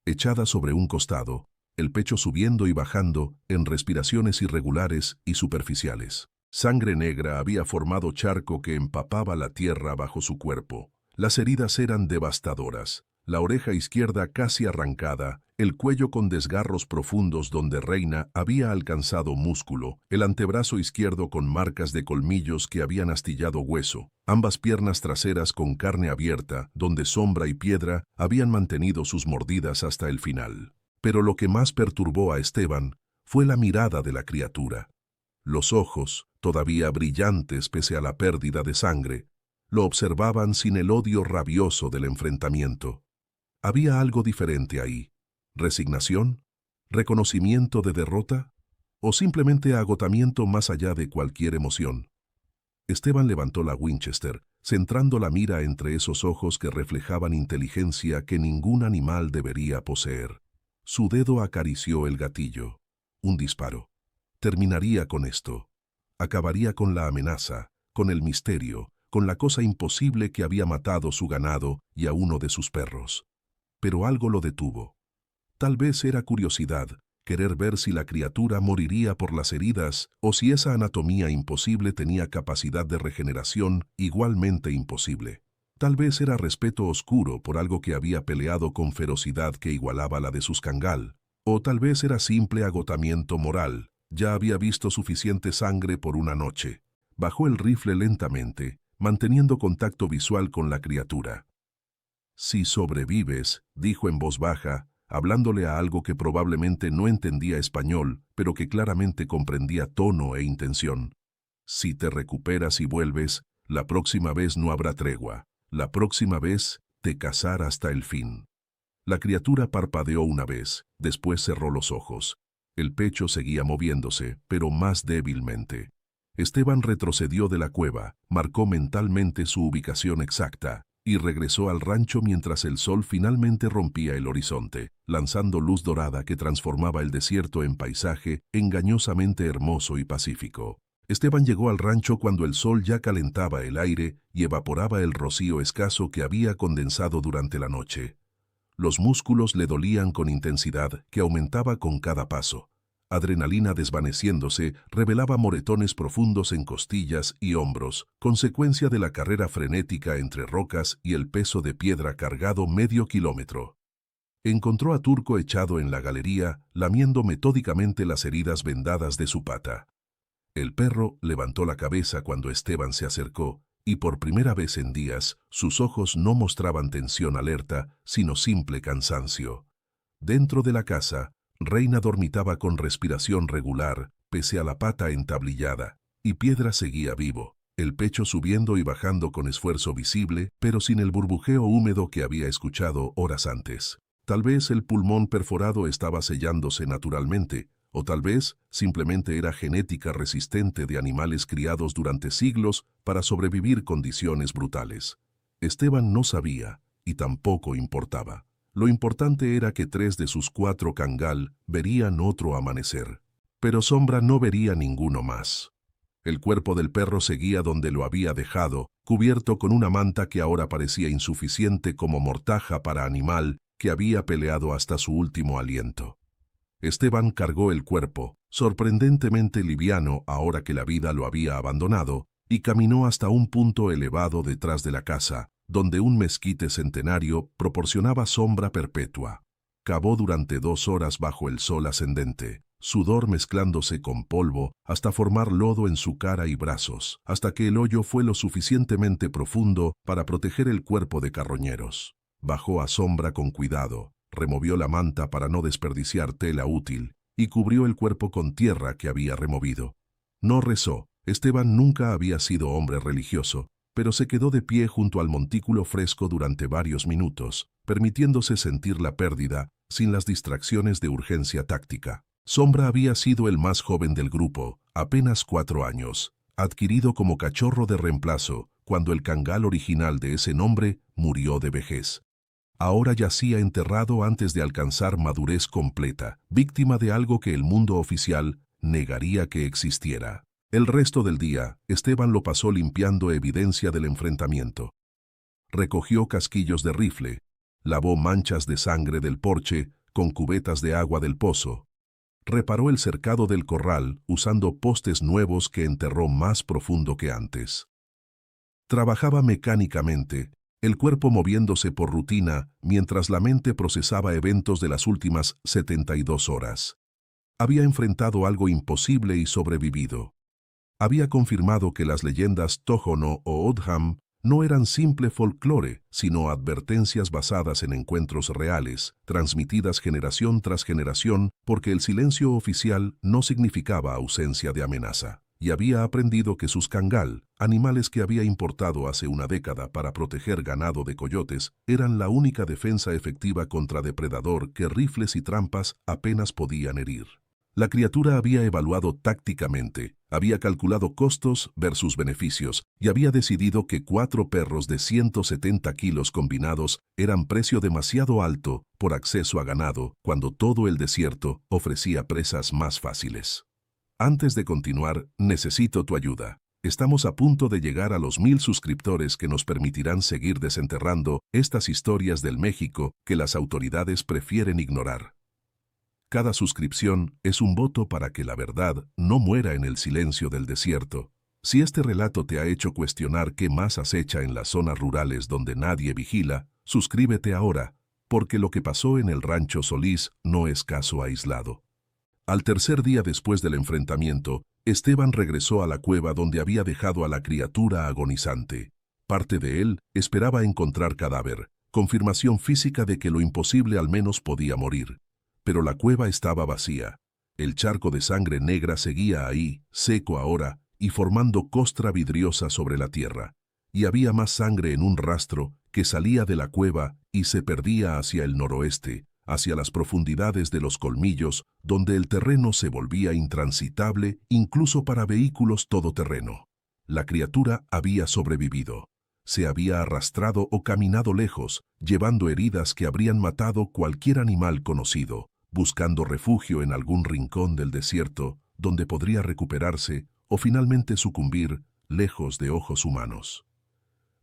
echada sobre un costado, el pecho subiendo y bajando en respiraciones irregulares y superficiales. Sangre negra había formado charco que empapaba la tierra bajo su cuerpo. Las heridas eran devastadoras, la oreja izquierda casi arrancada, el cuello con desgarros profundos donde Reina había alcanzado músculo, el antebrazo izquierdo con marcas de colmillos que habían astillado hueso, ambas piernas traseras con carne abierta, donde Sombra y Piedra habían mantenido sus mordidas hasta el final. Pero lo que más perturbó a Esteban fue la mirada de la criatura. Los ojos, todavía brillantes pese a la pérdida de sangre, lo observaban sin el odio rabioso del enfrentamiento. Había algo diferente ahí. ¿Resignación? ¿Reconocimiento de derrota? ¿O simplemente agotamiento más allá de cualquier emoción? Esteban levantó la Winchester, centrando la mira entre esos ojos que reflejaban inteligencia que ningún animal debería poseer. Su dedo acarició el gatillo. Un disparo. Terminaría con esto. Acabaría con la amenaza, con el misterio, con la cosa imposible que había matado su ganado y a uno de sus perros. Pero algo lo detuvo. Tal vez era curiosidad, querer ver si la criatura moriría por las heridas o si esa anatomía imposible tenía capacidad de regeneración igualmente imposible. Tal vez era respeto oscuro por algo que había peleado con ferocidad que igualaba la de sus Kangol, o tal vez era simple agotamiento moral. Ya había visto suficiente sangre por una noche. Bajó el rifle lentamente, manteniendo contacto visual con la criatura. «Si sobrevives», dijo en voz baja, hablándole a algo que probablemente no entendía español, pero que claramente comprendía tono e intención. «Si te recuperas y vuelves, la próxima vez no habrá tregua. La próxima vez, te cazar hasta el fin». La criatura parpadeó una vez, después cerró los ojos. El pecho seguía moviéndose, pero más débilmente. Esteban retrocedió de la cueva, marcó mentalmente su ubicación exacta, y regresó al rancho mientras el sol finalmente rompía el horizonte, lanzando luz dorada que transformaba el desierto en paisaje engañosamente hermoso y pacífico. Esteban llegó al rancho cuando el sol ya calentaba el aire y evaporaba el rocío escaso que había condensado durante la noche. Los músculos le dolían con intensidad que aumentaba con cada paso. Adrenalina desvaneciéndose revelaba moretones profundos en costillas y hombros, consecuencia de la carrera frenética entre rocas y el peso de piedra cargado medio kilómetro. Encontró a Turco echado en la galería, lamiendo metódicamente las heridas vendadas de su pata. El perro levantó la cabeza cuando Esteban se acercó, y por primera vez en días, sus ojos no mostraban tensión alerta, sino simple cansancio. Dentro de la casa, Reina dormitaba con respiración regular, pese a la pata entablillada, y Piedra seguía vivo, el pecho subiendo y bajando con esfuerzo visible, pero sin el burbujeo húmedo que había escuchado horas antes. Tal vez el pulmón perforado estaba sellándose naturalmente, o tal vez simplemente era genética resistente de animales criados durante siglos para sobrevivir condiciones brutales. Esteban no sabía, y tampoco importaba. Lo importante era que 3 de sus 4 Kangol verían otro amanecer. Pero Sombra no vería ninguno más. El cuerpo del perro seguía donde lo había dejado, cubierto con una manta que ahora parecía insuficiente como mortaja para animal que había peleado hasta su último aliento. Esteban cargó el cuerpo, sorprendentemente liviano ahora que la vida lo había abandonado, y caminó hasta un punto elevado detrás de la casa, donde un mezquite centenario proporcionaba sombra perpetua. Cavó durante 2 horas bajo el sol ascendente, sudor mezclándose con polvo hasta formar lodo en su cara y brazos, hasta que el hoyo fue lo suficientemente profundo para proteger el cuerpo de carroñeros. Bajó a sombra con cuidado, removió la manta para no desperdiciar tela útil y cubrió el cuerpo con tierra que había removido. No rezó. Esteban nunca había sido hombre religioso, pero se quedó de pie junto al montículo fresco durante varios minutos, permitiéndose sentir la pérdida sin las distracciones de urgencia táctica. Sombra había sido el más joven del grupo, apenas 4 años, adquirido como cachorro de reemplazo cuando el Kangol original de ese nombre murió de vejez. Ahora yacía enterrado antes de alcanzar madurez completa, víctima de algo que el mundo oficial negaría que existiera. El resto del día, Esteban lo pasó limpiando evidencia del enfrentamiento. Recogió casquillos de rifle, lavó manchas de sangre del porche con cubetas de agua del pozo. Reparó el cercado del corral usando postes nuevos que enterró más profundo que antes. Trabajaba mecánicamente, el cuerpo moviéndose por rutina mientras la mente procesaba eventos de las últimas 72 horas. Había enfrentado algo imposible y sobrevivido. Había confirmado que las leyendas Tohono o Odham no eran simple folclore, sino advertencias basadas en encuentros reales, transmitidas generación tras generación, porque el silencio oficial no significaba ausencia de amenaza. Y había aprendido que sus Kangol, animales que había importado hace una década para proteger ganado de coyotes, eran la única defensa efectiva contra depredador que rifles y trampas apenas podían herir. La criatura había evaluado tácticamente, había calculado costos versus beneficios y había decidido que 4 perros de 170 kilos combinados eran precio demasiado alto por acceso a ganado cuando todo el desierto ofrecía presas más fáciles. Antes de continuar, necesito tu ayuda. Estamos a punto de llegar a los 1000 suscriptores que nos permitirán seguir desenterrando estas historias del México que las autoridades prefieren ignorar. Cada suscripción es un voto para que la verdad no muera en el silencio del desierto. Si este relato te ha hecho cuestionar qué más acecha en las zonas rurales donde nadie vigila, suscríbete ahora, porque lo que pasó en el Rancho Solís no es caso aislado. Al tercer día después del enfrentamiento, Esteban regresó a la cueva donde había dejado a la criatura agonizante. Parte de él esperaba encontrar cadáver, confirmación física de que lo imposible al menos podía morir. Pero la cueva estaba vacía. El charco de sangre negra seguía ahí, seco ahora, y formando costra vidriosa sobre la tierra. Y había más sangre en un rastro que salía de la cueva y se perdía hacia el noroeste, hacia las profundidades de los colmillos, donde el terreno se volvía intransitable incluso para vehículos todoterreno. La criatura había sobrevivido. Se había arrastrado o caminado lejos, llevando heridas que habrían matado cualquier animal conocido, buscando refugio en algún rincón del desierto, donde podría recuperarse o finalmente sucumbir, lejos de ojos humanos.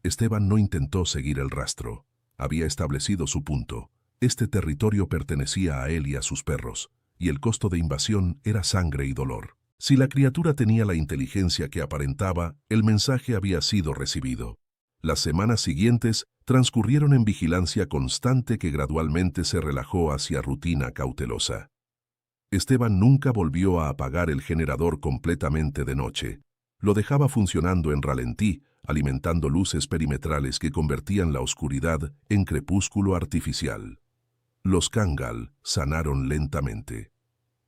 Esteban no intentó seguir el rastro. Había establecido su punto. Este territorio pertenecía a él y a sus perros, y el costo de invasión era sangre y dolor. Si la criatura tenía la inteligencia que aparentaba, el mensaje había sido recibido. Las semanas siguientes transcurrieron en vigilancia constante que gradualmente se relajó hacia rutina cautelosa. Esteban nunca volvió a apagar el generador completamente de noche. Lo dejaba funcionando en ralentí, alimentando luces perimetrales que convertían la oscuridad en crepúsculo artificial. Los Kangal sanaron lentamente.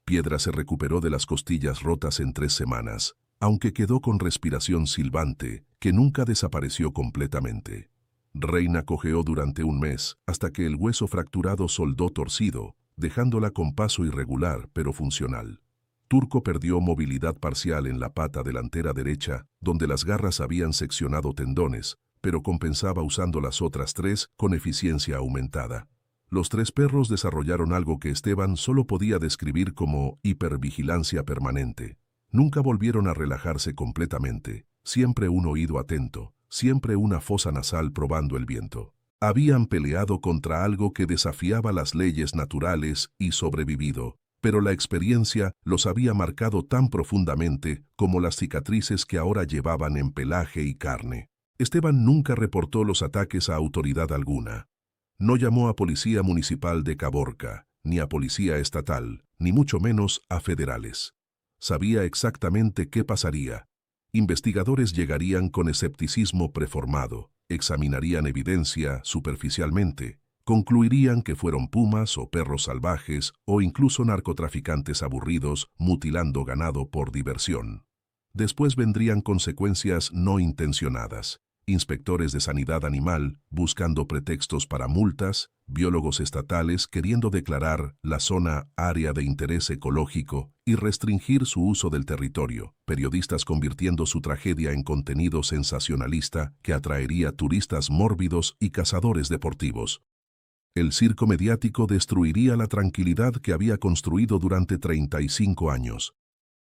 Piedra se recuperó de las costillas rotas en 3 semanas, aunque quedó con respiración silbante, que nunca desapareció completamente. Reina cojeó durante 1 mes, hasta que el hueso fracturado soldó torcido, dejándola con paso irregular pero funcional. Turco perdió movilidad parcial en la pata delantera derecha, donde las garras habían seccionado tendones, pero compensaba usando las otras 3 con eficiencia aumentada. Los 3 perros desarrollaron algo que Esteban solo podía describir como hipervigilancia permanente. Nunca volvieron a relajarse completamente, siempre un oído atento, siempre una fosa nasal probando el viento. Habían peleado contra algo que desafiaba las leyes naturales y sobrevivido, pero la experiencia los había marcado tan profundamente como las cicatrices que ahora llevaban en pelaje y carne. Esteban nunca reportó los ataques a autoridad alguna. No llamó a policía municipal de Caborca, ni a policía estatal, ni mucho menos a federales. Sabía exactamente qué pasaría. Investigadores llegarían con escepticismo preformado, examinarían evidencia superficialmente, concluirían que fueron pumas o perros salvajes o incluso narcotraficantes aburridos mutilando ganado por diversión. Después vendrían consecuencias no intencionadas. Inspectores de sanidad animal buscando pretextos para multas, biólogos estatales queriendo declarar la zona área de interés ecológico y restringir su uso del territorio, periodistas convirtiendo su tragedia en contenido sensacionalista que atraería turistas mórbidos y cazadores deportivos. El circo mediático destruiría la tranquilidad que había construido durante 35 años.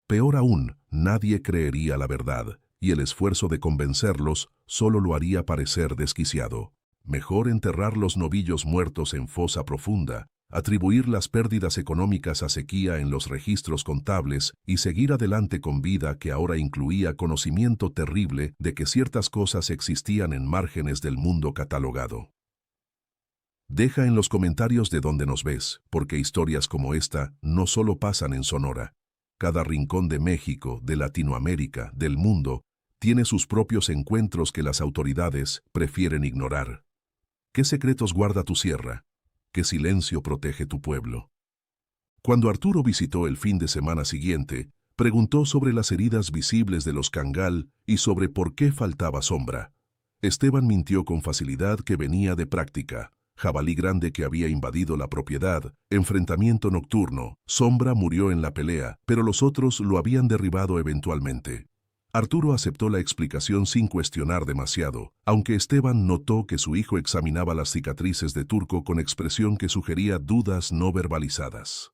Peor aún, nadie creería la verdad, y el esfuerzo de convencerlos solo lo haría parecer desquiciado. Mejor enterrar los novillos muertos en fosa profunda, atribuir las pérdidas económicas a sequía en los registros contables y seguir adelante con vida que ahora incluía conocimiento terrible de que ciertas cosas existían en márgenes del mundo catalogado. Deja en los comentarios de dónde nos ves, porque historias como esta no solo pasan en Sonora. Cada rincón de México, de Latinoamérica, del mundo, tiene sus propios encuentros que las autoridades prefieren ignorar. ¿Qué secretos guarda tu sierra? ¿Qué silencio protege tu pueblo? Cuando Arturo visitó el fin de semana siguiente, preguntó sobre las heridas visibles de los Kangal y sobre por qué faltaba sombra. Esteban mintió con facilidad que venía de práctica. Jabalí grande que había invadido la propiedad, enfrentamiento nocturno, Sombra murió en la pelea, pero los otros lo habían derribado eventualmente. Arturo aceptó la explicación sin cuestionar demasiado, aunque Esteban notó que su hijo examinaba las cicatrices de Turco con expresión que sugería dudas no verbalizadas.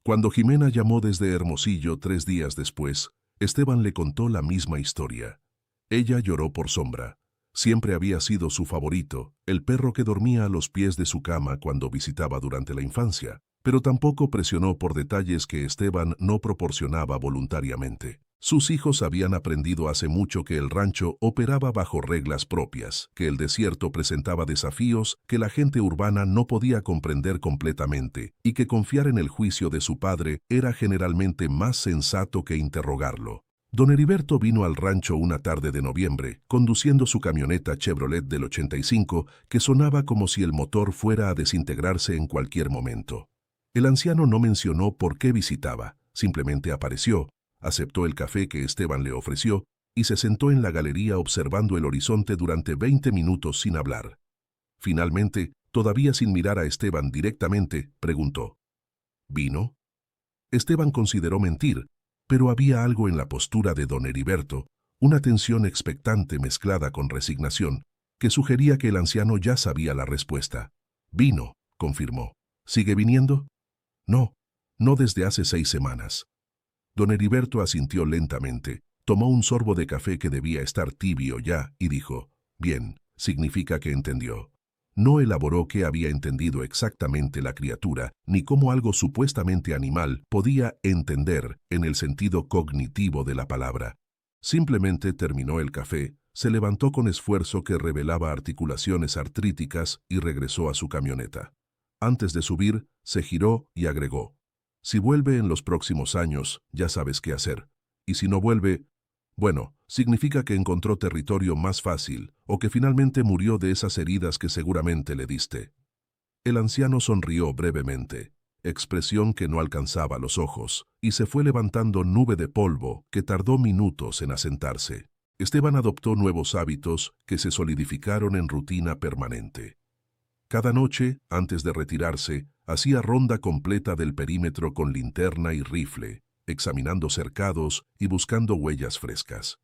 Cuando Jimena llamó desde Hermosillo 3 días después, Esteban le contó la misma historia. Ella lloró por Sombra. Siempre había sido su favorito, el perro que dormía a los pies de su cama cuando visitaba durante la infancia, pero tampoco presionó por detalles que Esteban no proporcionaba voluntariamente. Sus hijos habían aprendido hace mucho que el rancho operaba bajo reglas propias, que el desierto presentaba desafíos que la gente urbana no podía comprender completamente, y que confiar en el juicio de su padre era generalmente más sensato que interrogarlo. Don Heriberto vino al rancho una tarde de noviembre, conduciendo su camioneta Chevrolet del 85, que sonaba como si el motor fuera a desintegrarse en cualquier momento. El anciano no mencionó por qué visitaba, simplemente apareció, aceptó el café que Esteban le ofreció y se sentó en la galería observando el horizonte durante 20 minutos sin hablar. Finalmente, todavía sin mirar a Esteban directamente, preguntó: ¿Vino? Esteban consideró mentir, pero había algo en la postura de don Heriberto, una tensión expectante mezclada con resignación, que sugería que el anciano ya sabía la respuesta. «Vino», confirmó. «¿Sigue viniendo?» «No, no desde hace 6 semanas». Don Heriberto asintió lentamente, tomó un sorbo de café que debía estar tibio ya y dijo: «Bien, significa que entendió». No elaboró qué había entendido exactamente la criatura, ni cómo algo supuestamente animal podía entender en el sentido cognitivo de la palabra. Simplemente terminó el café, se levantó con esfuerzo que revelaba articulaciones artríticas y regresó a su camioneta. Antes de subir, se giró y agregó: «Si vuelve en los próximos años, ya sabes qué hacer. Y si no vuelve, bueno, significa que encontró territorio más fácil o que finalmente murió de esas heridas que seguramente le diste». El anciano sonrió brevemente, expresión que no alcanzaba los ojos, y se fue levantando nube de polvo que tardó minutos en asentarse. Esteban adoptó nuevos hábitos que se solidificaron en rutina permanente. Cada noche, antes de retirarse, hacía ronda completa del perímetro con linterna y rifle, examinando cercados y buscando huellas frescas.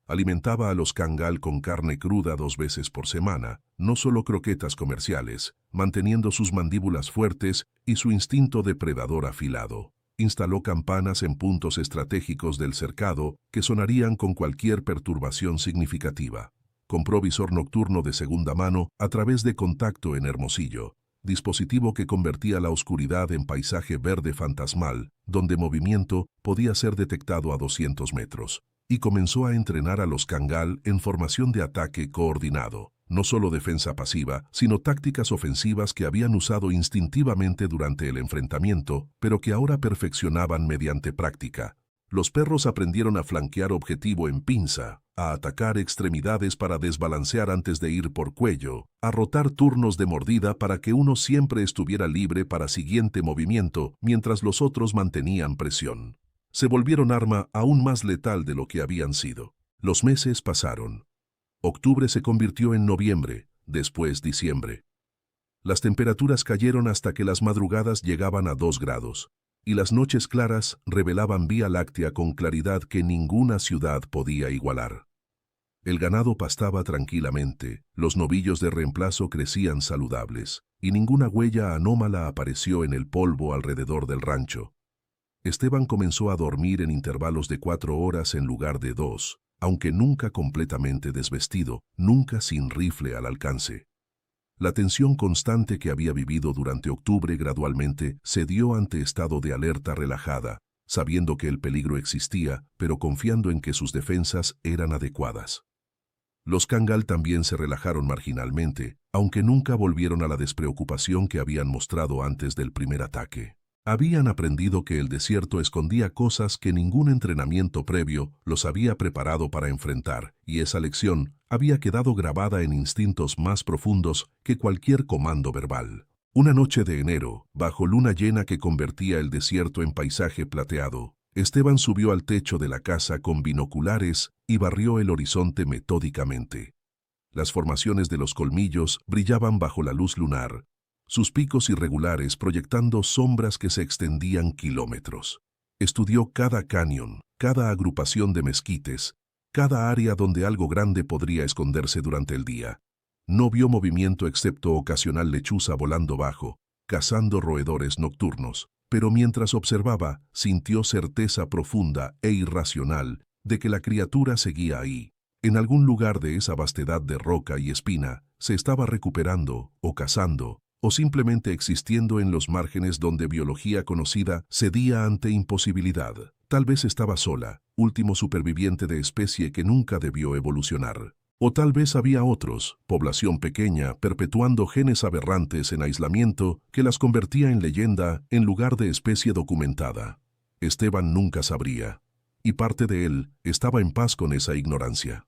Alimentaba a los cangal con carne cruda 2 veces por semana, no solo croquetas comerciales, manteniendo sus mandíbulas fuertes y su instinto depredador afilado. Instaló campanas en puntos estratégicos del cercado que sonarían con cualquier perturbación significativa. Compró visor nocturno de segunda mano a través de contacto en Hermosillo, dispositivo que convertía la oscuridad en paisaje verde fantasmal, donde movimiento podía ser detectado a 200 metros. Y comenzó a entrenar a los cangal en formación de ataque coordinado, no solo defensa pasiva, sino tácticas ofensivas que habían usado instintivamente durante el enfrentamiento, pero que ahora perfeccionaban mediante práctica. Los perros aprendieron a flanquear objetivo en pinza, a atacar extremidades para desbalancear antes de ir por cuello, a rotar turnos de mordida para que uno siempre estuviera libre para siguiente movimiento mientras los otros mantenían presión. Se volvieron arma aún más letal de lo que habían sido. Los meses pasaron. Octubre se convirtió en noviembre, después diciembre. Las temperaturas cayeron hasta que las madrugadas llegaban a 2 grados, y las noches claras revelaban Vía Láctea con claridad que ninguna ciudad podía igualar. El ganado pastaba tranquilamente, los novillos de reemplazo crecían saludables, y ninguna huella anómala apareció en el polvo alrededor del rancho. Esteban comenzó a dormir en intervalos de 4 horas en lugar de 2, aunque nunca completamente desvestido, nunca sin rifle al alcance. La tensión constante que había vivido durante octubre gradualmente cedió ante estado de alerta relajada, sabiendo que el peligro existía, pero confiando en que sus defensas eran adecuadas. Los cangal también se relajaron marginalmente, aunque nunca volvieron a la despreocupación que habían mostrado antes del primer ataque. Habían aprendido que el desierto escondía cosas que ningún entrenamiento previo los había preparado para enfrentar, y esa lección había quedado grabada en instintos más profundos que cualquier comando verbal. Una noche de enero, bajo luna llena que convertía el desierto en paisaje plateado, Esteban subió al techo de la casa con binoculares y barrió el horizonte metódicamente. Las formaciones de los colmillos brillaban bajo la luz lunar, sus picos irregulares proyectando sombras que se extendían kilómetros. Estudió cada cañón, cada agrupación de mezquites, cada área donde algo grande podría esconderse durante el día. No vio movimiento excepto ocasional lechuza volando bajo, cazando roedores nocturnos, pero mientras observaba, sintió certeza profunda e irracional de que la criatura seguía ahí. En algún lugar de esa vastedad de roca y espina, se estaba recuperando, o cazando, o simplemente existiendo en los márgenes donde biología conocida cedía ante imposibilidad. Tal vez estaba sola, último superviviente de especie que nunca debió evolucionar. O tal vez había otros, población pequeña, perpetuando genes aberrantes en aislamiento que las convertía en leyenda en lugar de especie documentada. Esteban nunca sabría. Y parte de él estaba en paz con esa ignorancia.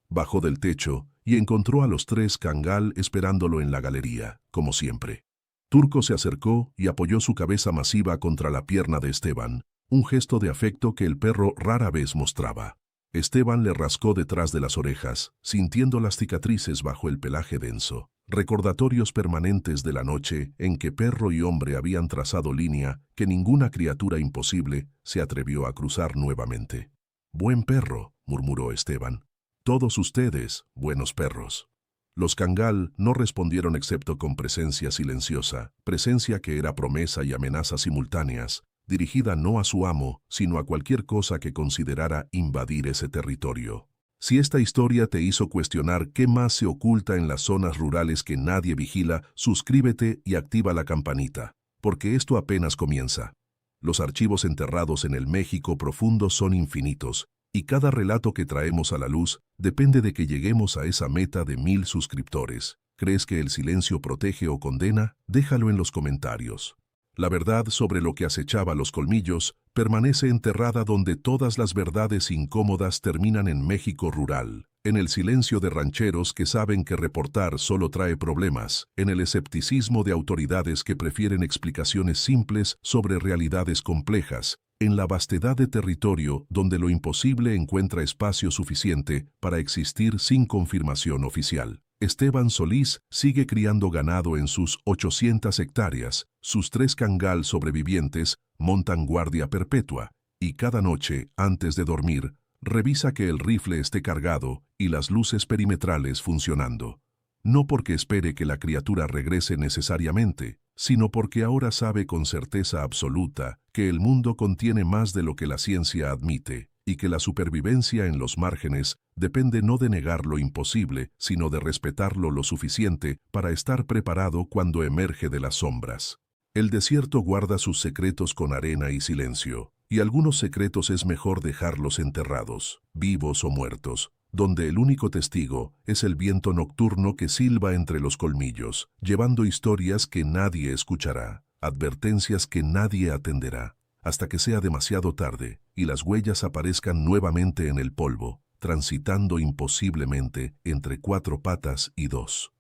Bajó del techo y encontró a los tres cangal esperándolo en la galería, como siempre. Turco se acercó y apoyó su cabeza masiva contra la pierna de Esteban, un gesto de afecto que el perro rara vez mostraba. Esteban le rascó detrás de las orejas, sintiendo las cicatrices bajo el pelaje denso, recordatorios permanentes de la noche en que perro y hombre habían trazado línea que ninguna criatura imposible se atrevió a cruzar nuevamente. «Buen perro», murmuró Esteban. «Todos ustedes, buenos perros». Los cangal no respondieron excepto con presencia silenciosa, presencia que era promesa y amenaza simultáneas, dirigida no a su amo, sino a cualquier cosa que considerara invadir ese territorio. Si esta historia te hizo cuestionar qué más se oculta en las zonas rurales que nadie vigila, suscríbete y activa la campanita, porque esto apenas comienza. Los archivos enterrados en el México profundo son infinitos, y cada relato que traemos a la luz depende de que lleguemos a esa meta de 1000 suscriptores. ¿Crees que el silencio protege o condena? Déjalo en los comentarios. La verdad sobre lo que acechaba los colmillos permanece enterrada donde todas las verdades incómodas terminan en México rural, en el silencio de rancheros que saben que reportar solo trae problemas, en el escepticismo de autoridades que prefieren explicaciones simples sobre realidades complejas, en la vastedad de territorio donde lo imposible encuentra espacio suficiente para existir sin confirmación oficial. Esteban Solís sigue criando ganado en sus 800 hectáreas, sus 3 cangal sobrevivientes montan guardia perpetua, y cada noche, antes de dormir, revisa que el rifle esté cargado y las luces perimetrales funcionando. No porque espere que la criatura regrese necesariamente, sino porque ahora sabe con certeza absoluta que el mundo contiene más de lo que la ciencia admite, y que la supervivencia en los márgenes depende no de negar lo imposible, sino de respetarlo lo suficiente para estar preparado cuando emerge de las sombras. El desierto guarda sus secretos con arena y silencio, y algunos secretos es mejor dejarlos enterrados, vivos o muertos, donde el único testigo es el viento nocturno que silba entre los colmillos, llevando historias que nadie escuchará, advertencias que nadie atenderá, hasta que sea demasiado tarde y las huellas aparezcan nuevamente en el polvo, transitando imposiblemente entre 4 patas y 2.